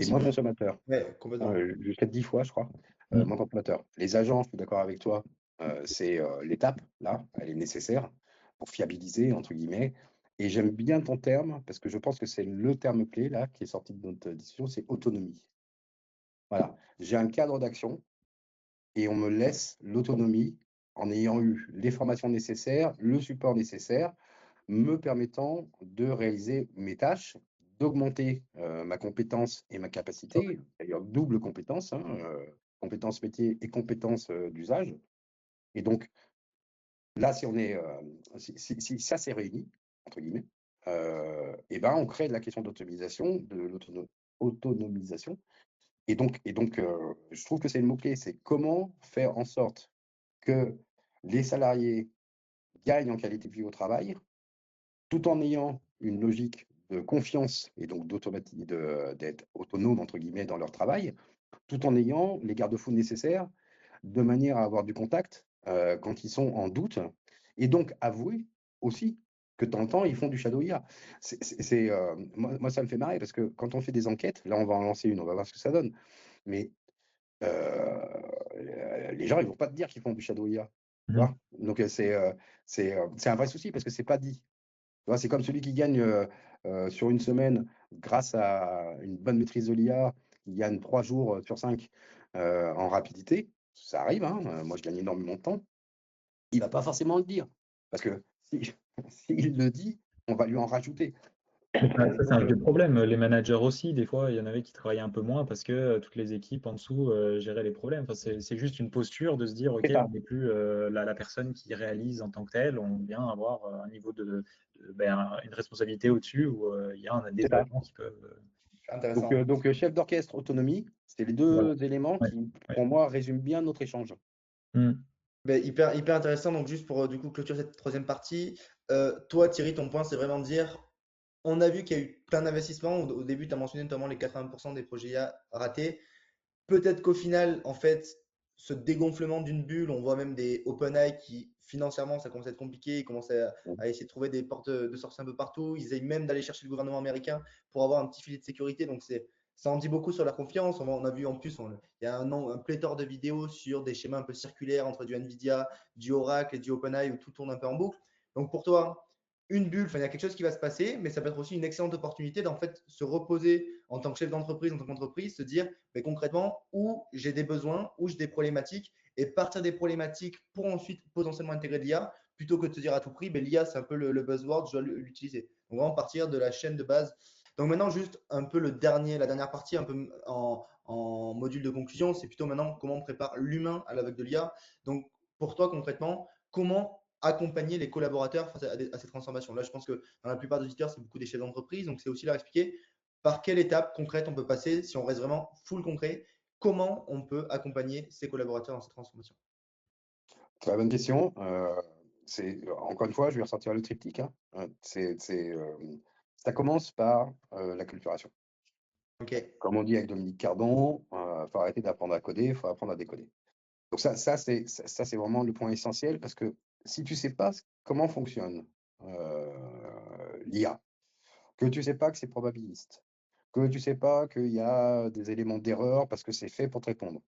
et moins consommateurs. Ouais, complètement. Jusqu'à 10 fois, je crois, moins consommateurs. Les agents, je suis d'accord avec toi, c'est l'étape, là, elle est nécessaire pour fiabiliser, entre guillemets. Et j'aime bien ton terme, parce que je pense que c'est le terme clé, là, qui est sorti de notre discussion, c'est autonomie. Voilà, j'ai un cadre d'action et on me laisse l'autonomie en ayant eu les formations nécessaires, le support nécessaire, me permettant de réaliser mes tâches, d'augmenter ma compétence et ma capacité, d'ailleurs double compétence, hein, compétence métier et compétence d'usage. Et donc, là, si ça s'est réuni, entre guillemets, et ben, on crée de la question d'autonomisation, de l'autonomisation. Et donc je trouve que c'est le mot-clé, c'est comment faire en sorte que les salariés gagnent en qualité de vie au travail, tout en ayant une logique de confiance et donc d'être autonome, entre guillemets, dans leur travail, tout en ayant les garde-fous nécessaires de manière à avoir du contact quand ils sont en doute, et donc avouer aussi que de temps en temps, ils font du shadow IA. Moi, ça me fait marrer parce que quand on fait des enquêtes, là, on va en lancer une, on va voir ce que ça donne, mais les gens, ils vont pas te dire qu'ils font du shadow IA. Tu vois. Donc, c'est un vrai souci parce que c'est pas dit. C'est comme celui qui gagne sur une semaine grâce à une bonne maîtrise de l'IA, il gagne 3 jours sur 5 en rapidité, ça arrive, hein, moi je gagne énormément de temps, il va pas forcément le dire. Parce que si, s'il le dit, on va lui en rajouter. Mais ça, c'est Donc, un vieux problème. Les managers aussi, des fois, il y en avait qui travaillaient un peu moins parce que toutes les équipes en dessous géraient les problèmes. Enfin, c'est juste une posture de se dire, OK, c'est ça. on n'est plus la personne qui réalise en tant que telle, on vient avoir un niveau une responsabilité au-dessus où il y a C'est des ça. agents qui peuvent. Intéressant. Donc, chef d'orchestre, autonomie, c'est les Voilà. deux éléments Ouais, qui, ouais. pour moi, résument bien notre échange. Mm. Ben, hyper intéressant. Donc, juste pour du coup clôturer cette troisième partie, toi, Thierry, ton point, c'est vraiment de dire on a vu qu'il y a eu plein d'investissements. Au début, tu as mentionné notamment les 80% des projets IA ratés. Peut-être qu'au final, en fait, ce dégonflement d'une bulle, on voit même des OpenAI qui, financièrement, ça commence à être compliqué. Ils commencent à essayer de trouver des portes de sortie un peu partout. Ils essayent même d'aller chercher le gouvernement américain pour avoir un petit filet de sécurité. Donc, ça en dit beaucoup sur la confiance. On a vu en plus, il y a un pléthore de vidéos sur des schémas un peu circulaires entre du Nvidia, du Oracle et du OpenAI où tout tourne un peu en boucle. Donc, pour toi, une bulle, il y a quelque chose qui va se passer, mais ça peut être aussi une excellente opportunité d'en fait se reposer en tant que chef d'entreprise, en tant qu'entreprise, se dire mais concrètement où j'ai des besoins, où j'ai des problématiques et partir des problématiques pour ensuite potentiellement intégrer de l'IA plutôt que de se dire à tout prix l'IA c'est un peu le buzzword, je dois l'utiliser. Donc vraiment partir de la chaîne de base. Donc maintenant juste un peu la dernière partie un peu en module de conclusion, c'est plutôt maintenant comment on prépare l'humain à l'aveugle de l'IA. Donc pour toi concrètement, comment accompagner les collaborateurs face à ces transformations. Là, je pense que dans la plupart des auditeurs, c'est beaucoup des chefs d'entreprise. Donc, c'est aussi leur expliquer par quelle étape concrète on peut passer, si on reste vraiment full concret, comment on peut accompagner ses collaborateurs dans cette transformation. Très bonne question. Encore une fois, je vais ressortir le triptyque, hein. Ça commence par la culturation. Ok. Comme on dit avec Dominique Cardon, faut arrêter d'apprendre à coder, il faut apprendre à décoder. Donc c'est vraiment le point essentiel parce que si tu sais pas comment fonctionne l'IA, que tu sais pas que c'est probabiliste, que tu sais pas qu'il y a des éléments d'erreur parce que c'est fait pour te répondre,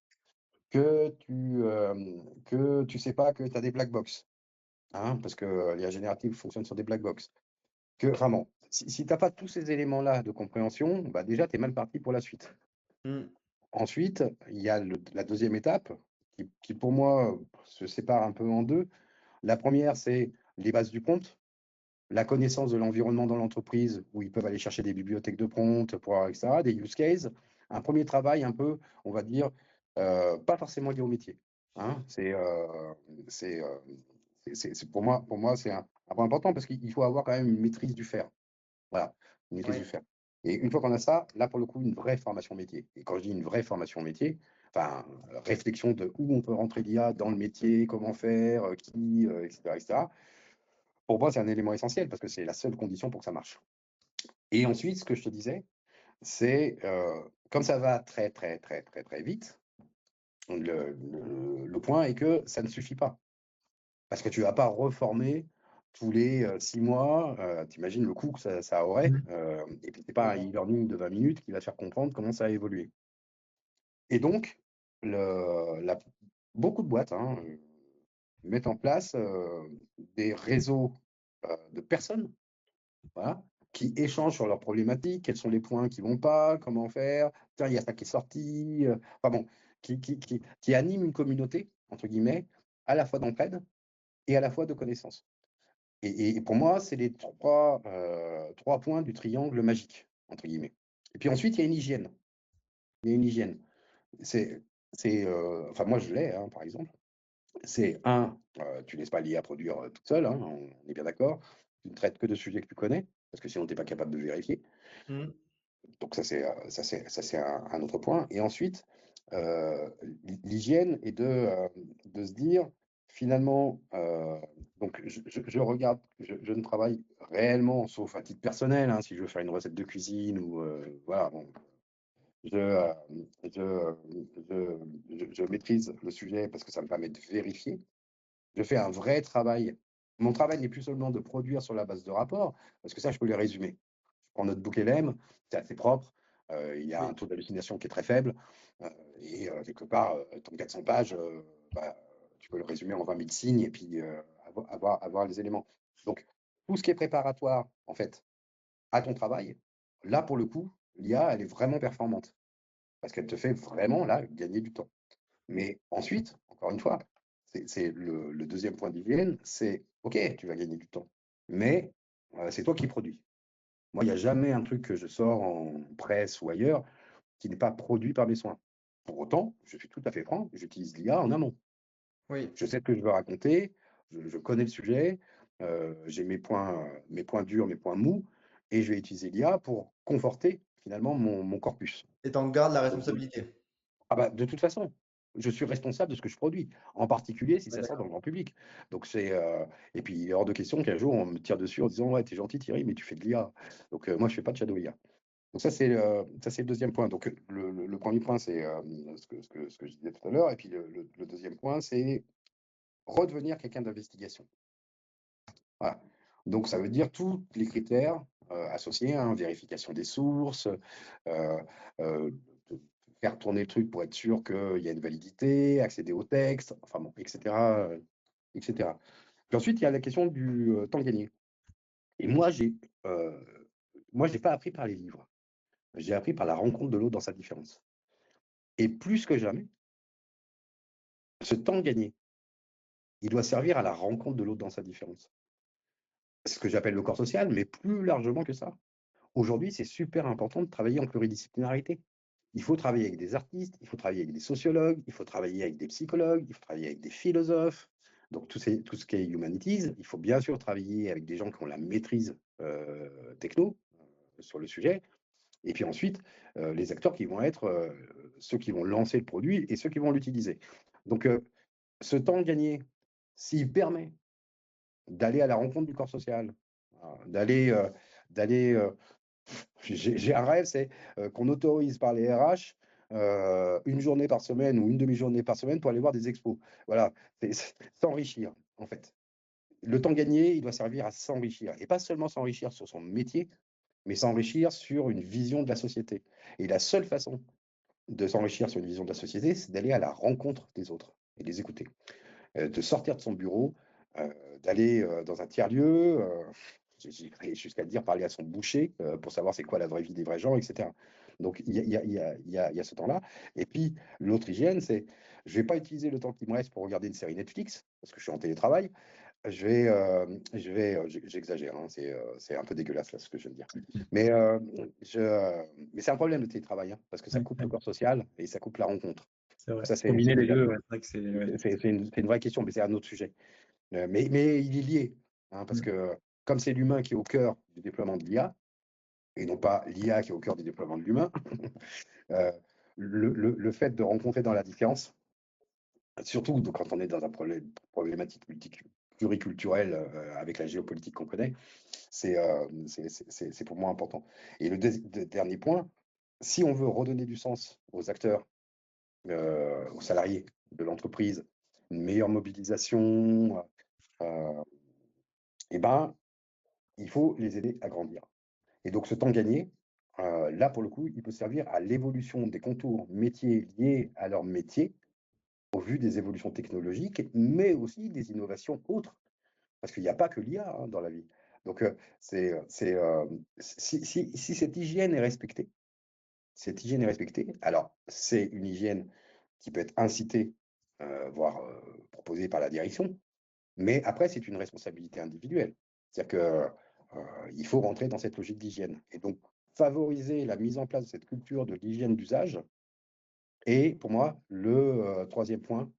que tu sais pas que tu as des black box, hein, parce que l'IA générative fonctionne sur des black box. Enfin bon, si tu n'as pas tous ces éléments-là de compréhension, bah déjà, tu es mal parti pour la suite. Ensuite, il y a la deuxième étape qui, pour moi, se sépare un peu en deux. La première, c'est les bases du prompt, la connaissance de l'environnement dans l'entreprise où ils peuvent aller chercher des bibliothèques de prompt, etc., des use cases. Un premier travail un peu, on va dire, pas forcément lié au métier, hein. Pour moi, c'est un point important parce qu'il faut avoir quand même une maîtrise du faire. Voilà, une maîtrise Oui. du faire. Et une fois qu'on a ça, là, pour le coup, une vraie formation métier. Et quand je dis une vraie formation métier, enfin, réflexion de où on peut rentrer l'IA dans le métier, comment faire, qui, etc., etc. Pour moi, c'est un élément essentiel parce que c'est la seule condition pour que ça marche. Et ensuite, ce que je te disais, c'est comme ça va très, très, très, très, très vite, le point est que ça ne suffit pas. Parce que tu ne vas pas reformer tous les 6 mois, tu imagines le coût que ça aurait, et puis ce n'est pas un e-learning de 20 minutes qui va te faire comprendre comment ça a évolué. Et donc, beaucoup de boîtes mettent en place des réseaux de personnes, voilà, qui échangent sur leurs problématiques, quels sont les points qui ne vont pas, comment faire, tiens, il y a ça qui est sorti, enfin bon, qui animent une communauté, entre guillemets, à la fois d'entraide et à la fois de connaissances. Et pour moi, c'est les trois points du triangle magique, entre guillemets. Et puis ensuite, il y a une hygiène. Il y a une hygiène. Enfin, moi, je l'ai, hein, par exemple. C'est tu ne laisses pas l'IA produire toute seule, hein, on est bien d'accord. Tu ne traites que de sujets que tu connais, parce que sinon, tu n'es pas capable de vérifier. Donc ça, c'est un autre point. Et ensuite, l'hygiène est de se dire, finalement, donc je regarde, je ne travaille réellement, sauf à titre personnel, hein, si je veux faire une recette de cuisine ou voilà, bon, je maîtrise le sujet parce que ça me permet de vérifier. Je fais un vrai travail. Mon travail n'est plus seulement de produire sur la base de rapports, parce que ça, je peux les résumer. Je prends notre book LM, c'est assez propre, il y a un taux d'hallucination qui est très faible, et quelque part, ton 400 pages, bah, tu peux le résumer en 20 000 signes et puis avoir les éléments. Donc, tout ce qui est préparatoire, en fait, à ton travail, là, pour le coup, l'IA, elle est vraiment performante, parce qu'elle te fait vraiment, là, gagner du temps. Mais ensuite, encore une fois, c'est le deuxième point d'hygiène, c'est OK, tu vas gagner du temps, mais c'est toi qui produis. Moi, il n'y a jamais un truc que je sors en presse ou ailleurs qui n'est pas produit par mes soins. Pour autant, je suis tout à fait franc, j'utilise l'IA en amont. Oui. Je sais ce que je veux raconter, je connais le sujet, j'ai mes points durs, mes points mous, et je vais utiliser l'IA pour conforter finalement mon corpus. Et t'en gardes la responsabilité. Ah bah, de toute façon, je suis responsable de ce que je produis, en particulier si Ouais, ça sort dans d'accord. le grand public. Donc et puis il est hors de question qu'un jour on me tire dessus en disant: «Ouais, t'es gentil Thierry, mais tu fais de l'IA». Donc moi je fais pas de shadow IA. Donc ça c'est le deuxième point. Donc le 1er point c'est, ce que je disais tout à l'heure et puis le 2e point c'est redevenir quelqu'un d'investigation. Voilà. Donc ça veut dire tous les critères, associés, hein, vérification des sources, de faire tourner le truc pour être sûr qu'il y a une validité, accéder au texte, enfin bon, et cetera, et cetera. Puis ensuite, il y a la question du, temps gagné. Et heu, moi, j'ai pas appris par les livres. J'ai appris par la rencontre de l'autre dans sa différence. Et plus que jamais, ce temps gagné, il doit servir à la rencontre de l'autre dans sa différence. C'est ce que j'appelle le corps social, mais plus largement que ça. Aujourd'hui, c'est super important de travailler en pluridisciplinarité. Il faut travailler avec des artistes, il faut travailler avec des sociologues, il faut travailler avec des psychologues, il faut travailler avec des philosophes. Donc tout ce qui est humanities, il faut bien sûr travailler avec des gens qui ont la maîtrise, techno, sur le sujet. Et puis ensuite, les acteurs qui vont être, ceux qui vont lancer le produit et ceux qui vont l'utiliser. Donc ce temps gagné, s'il permet d'aller à la rencontre du corps social, d'aller, j'ai un rêve, c'est, qu'on autorise par les RH, 1 journée par semaine ou une demi-journée par semaine pour aller voir des expos. Voilà, c'est s'enrichir, en fait. Le temps gagné, il doit servir à s'enrichir et pas seulement s'enrichir sur son métier, mais s'enrichir sur une vision de la société et la seule façon de s'enrichir sur une vision de la société, c'est d'aller à la rencontre des autres et de les écouter. De sortir de son bureau, d'aller, dans un tiers-lieu, j'irais jusqu'à dire parler à son boucher, pour savoir c'est quoi la vraie vie des vrais gens et cetera. Donc il y a ce temps-là et puis l'autre hygiène, c'est je vais pas utiliser le temps qui me reste pour regarder une série Netflix, parce que je suis en télétravail. J'exagère, hein, c'est un peu dégueulasse là ce que je viens de dire. Mais, mais c'est un problème le télétravail, hein, parce que ça Ouais, coupe ouais, le corps social et ça coupe la rencontre. c'est vrai. Ça c'est Combiner les déjà deux, ouais, c'est vrai que c'est ouais. c'est une vraie question, mais c'est un autre sujet. Mais il est lié, hein, parce Mmh. que comme c'est l'humain qui est au cœur du déploiement de l'IA, et non pas l'IA qui est au cœur du déploiement de l'humain, euh, le fait de rencontrer dans la différence, surtout quand on est dans un problématique pluriculturelle avec la géopolitique qu'on connaît, c'est pour moi important. Et le dernier point, si on veut redonner du sens aux acteurs, aux salariés de l'entreprise, une meilleure mobilisation, euh, eh ben, il faut les aider à grandir. Et donc ce temps gagné, là pour le coup, il peut servir à l'évolution des contours métiers liés à leur métier, au vu des évolutions technologiques, mais aussi des innovations autres. Parce qu'il n'y a pas que l'IA hein, dans la vie. Donc si cette hygiène est respectée, alors c'est une hygiène qui peut être incitée, voire proposée par la direction, mais après c'est une responsabilité individuelle. C'est-à-dire que il faut rentrer dans cette logique d'hygiène. Et donc, favoriser la mise en place de cette culture de l'hygiène d'usage est, pour moi, le troisième point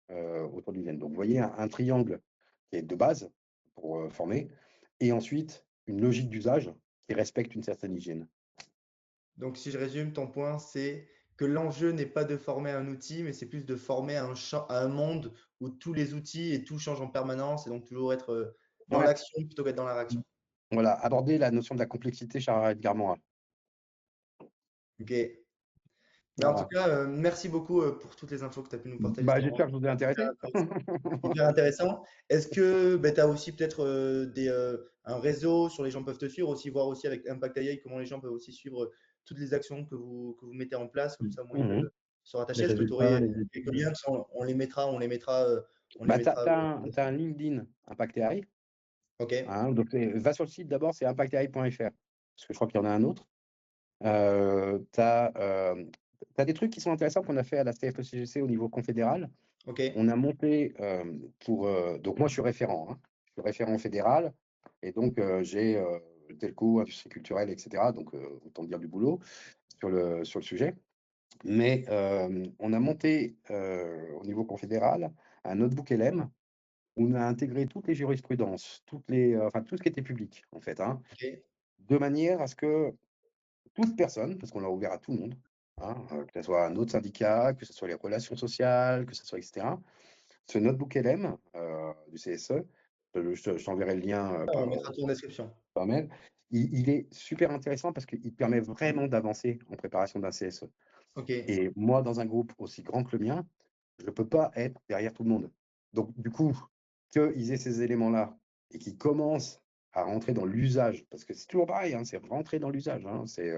autour de l'hygiène. Donc, vous voyez un triangle qui est de base pour former, et ensuite une logique d'usage qui respecte une certaine hygiène. Donc, si je résume, ton point, c'est que l'enjeu n'est pas de former un outil, mais c'est plus de former à un monde où tous les outils et tout change en permanence et donc toujours être dans Ouais, l'action plutôt qu'être dans la réaction. voilà, aborder la notion de la complexité chez Edgar Morin. Ok. Mais en tout Voilà. cas, merci beaucoup pour toutes les infos que tu as pu nous partager. Bah, C'était j'espère vraiment que je vous ai hyper intéressé. intéressant. Hyper intéressant. Est-ce que tu as aussi peut-être un réseau sur les gens peuvent te suivre, aussi voir aussi avec Impact AI comment les gens peuvent aussi suivre toutes les actions que vous mettez en place, comme ça, moi, ils Mhm. peuvent se Les rattacher. Est-ce que tu résultats, aurais les quelques études. liens? On les Bah, mettra. t'as un LinkedIn Impact AI. Ok. Hein, donc, va sur le site d'abord, c'est impactai.fr, parce que je crois qu'il y en a un autre. Tu as as des trucs qui sont intéressants qu'on a fait à la CFECGC au niveau confédéral. Ok. On a monté donc moi je suis référent, hein. Je suis référent fédéral et donc j'ai telco, industrie culturelle, etc. Donc autant dire du boulot sur le sujet. Mais on a monté au niveau confédéral un notebook LM où on a intégré toutes les jurisprudences, enfin tout ce qui était public en fait, hein, Ok. de manière à ce que toute personne, parce qu'on l'a ouvert à tout le monde, hein, que ce soit un autre syndicat, que ce soit les relations sociales, que ce soit etc. Ce notebook LM du CSE, je t'enverrai le lien On mettra tout en description. par mail. Il est super intéressant parce qu'il permet vraiment d'avancer en préparation d'un CSE. Ok. Et moi, dans un groupe aussi grand que le mien, je ne peux pas être derrière tout le monde. Donc, du coup, qu'ils aient ces éléments-là et qu'ils commencent à rentrer dans l'usage, parce que c'est toujours pareil, hein, c'est rentrer dans l'usage, hein, c'est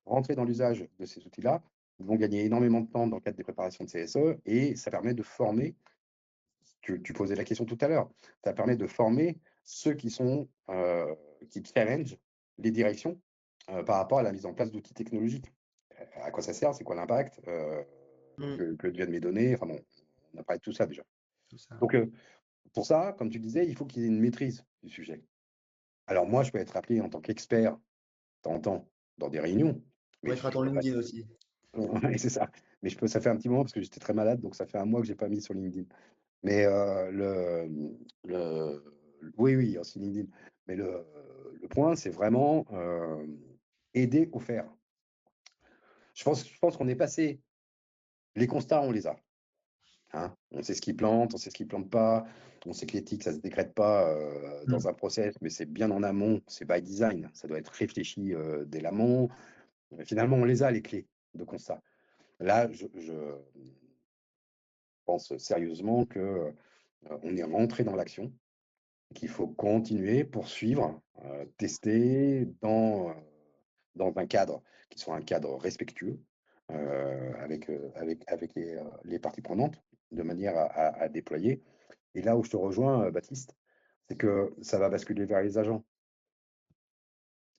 rentrer dans l'usage de ces outils-là. Ils vont gagner énormément de temps dans le cadre des préparations de CSE et ça permet de former, tu posais la question tout à l'heure, ça permet de former ceux qui challenge les directions par rapport à la mise en place d'outils technologiques. À quoi ça sert? C'est quoi l'impact que deviennent mes données? Enfin bon, on a parlé de tout ça déjà. Tout ça. Donc, pour ça, comme tu disais, il faut qu'ils aient une maîtrise du sujet. Alors moi, je peux être appelé en tant qu'expert, de temps en temps, dans des réunions, On mais mettra je ton peux pas. LinkedIn aussi. Ouais, c'est ça. Mais ça fait un petit moment parce que j'étais très malade, donc ça fait un mois que j'ai pas mis sur LinkedIn. Mais oui, oui, aussi LinkedIn. Mais le point, c'est vraiment aider au faire. Je pense qu'on est passé. Les constats, on les a. Hein. On sait ce qui plante, on sait ce qui plante pas. On sait que l'éthique, ça se décrète pas dans un process, mais c'est bien en amont. C'est by design. Ça doit être réfléchi dès l'amont. Finalement, on les a, les clés de constat. Là, je pense sérieusement que on est rentré dans l'action, qu'il faut continuer, poursuivre, tester dans un cadre qui soit un cadre respectueux avec les parties prenantes, de manière à déployer. Et là où je te rejoins, Baptiste, c'est que ça va basculer vers les agents.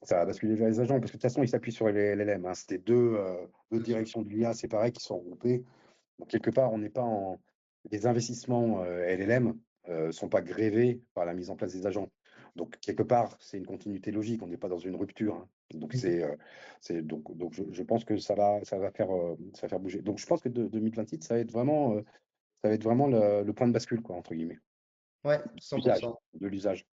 Ça va basculer vers les agents, parce que de toute façon, ils s'appuient sur les LLM. Hein. C'était deux directions de l'IA séparées qui sont regroupées. Donc, quelque part, on n'est pas en. Les investissements LLM sont pas grévés par la mise en place des agents. Donc, quelque part, c'est une continuité logique. On n'est pas dans une rupture. Hein. Donc, donc je pense que ça va faire bouger. Donc, je pense que 2028, ça va être vraiment, le point de bascule, quoi, entre guillemets. Ouais, L'usage, 100%. de l'usage.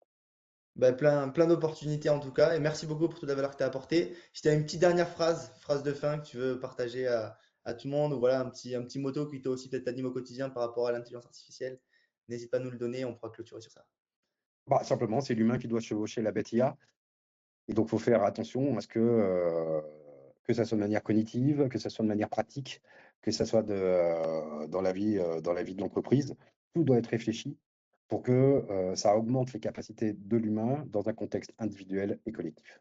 Bah, plein d'opportunités en tout cas. Et merci beaucoup pour toute la valeur que tu as apportée. Si tu as une petite dernière phrase de fin que tu veux partager à tout le monde, ou voilà un petit motto qui t'a aussi peut-être animé au quotidien par rapport à l'intelligence artificielle, n'hésite pas à nous le donner, on pourra clôturer sur ça. Bah, simplement, c'est l'humain qui doit chevaucher la bête IA. Et donc, il faut faire attention à ce que ça soit de manière cognitive, que ça soit de manière pratique, que ça soit dans la vie de l'entreprise. Tout doit être réfléchi pour que ça augmente les capacités de l'humain dans un contexte individuel et collectif.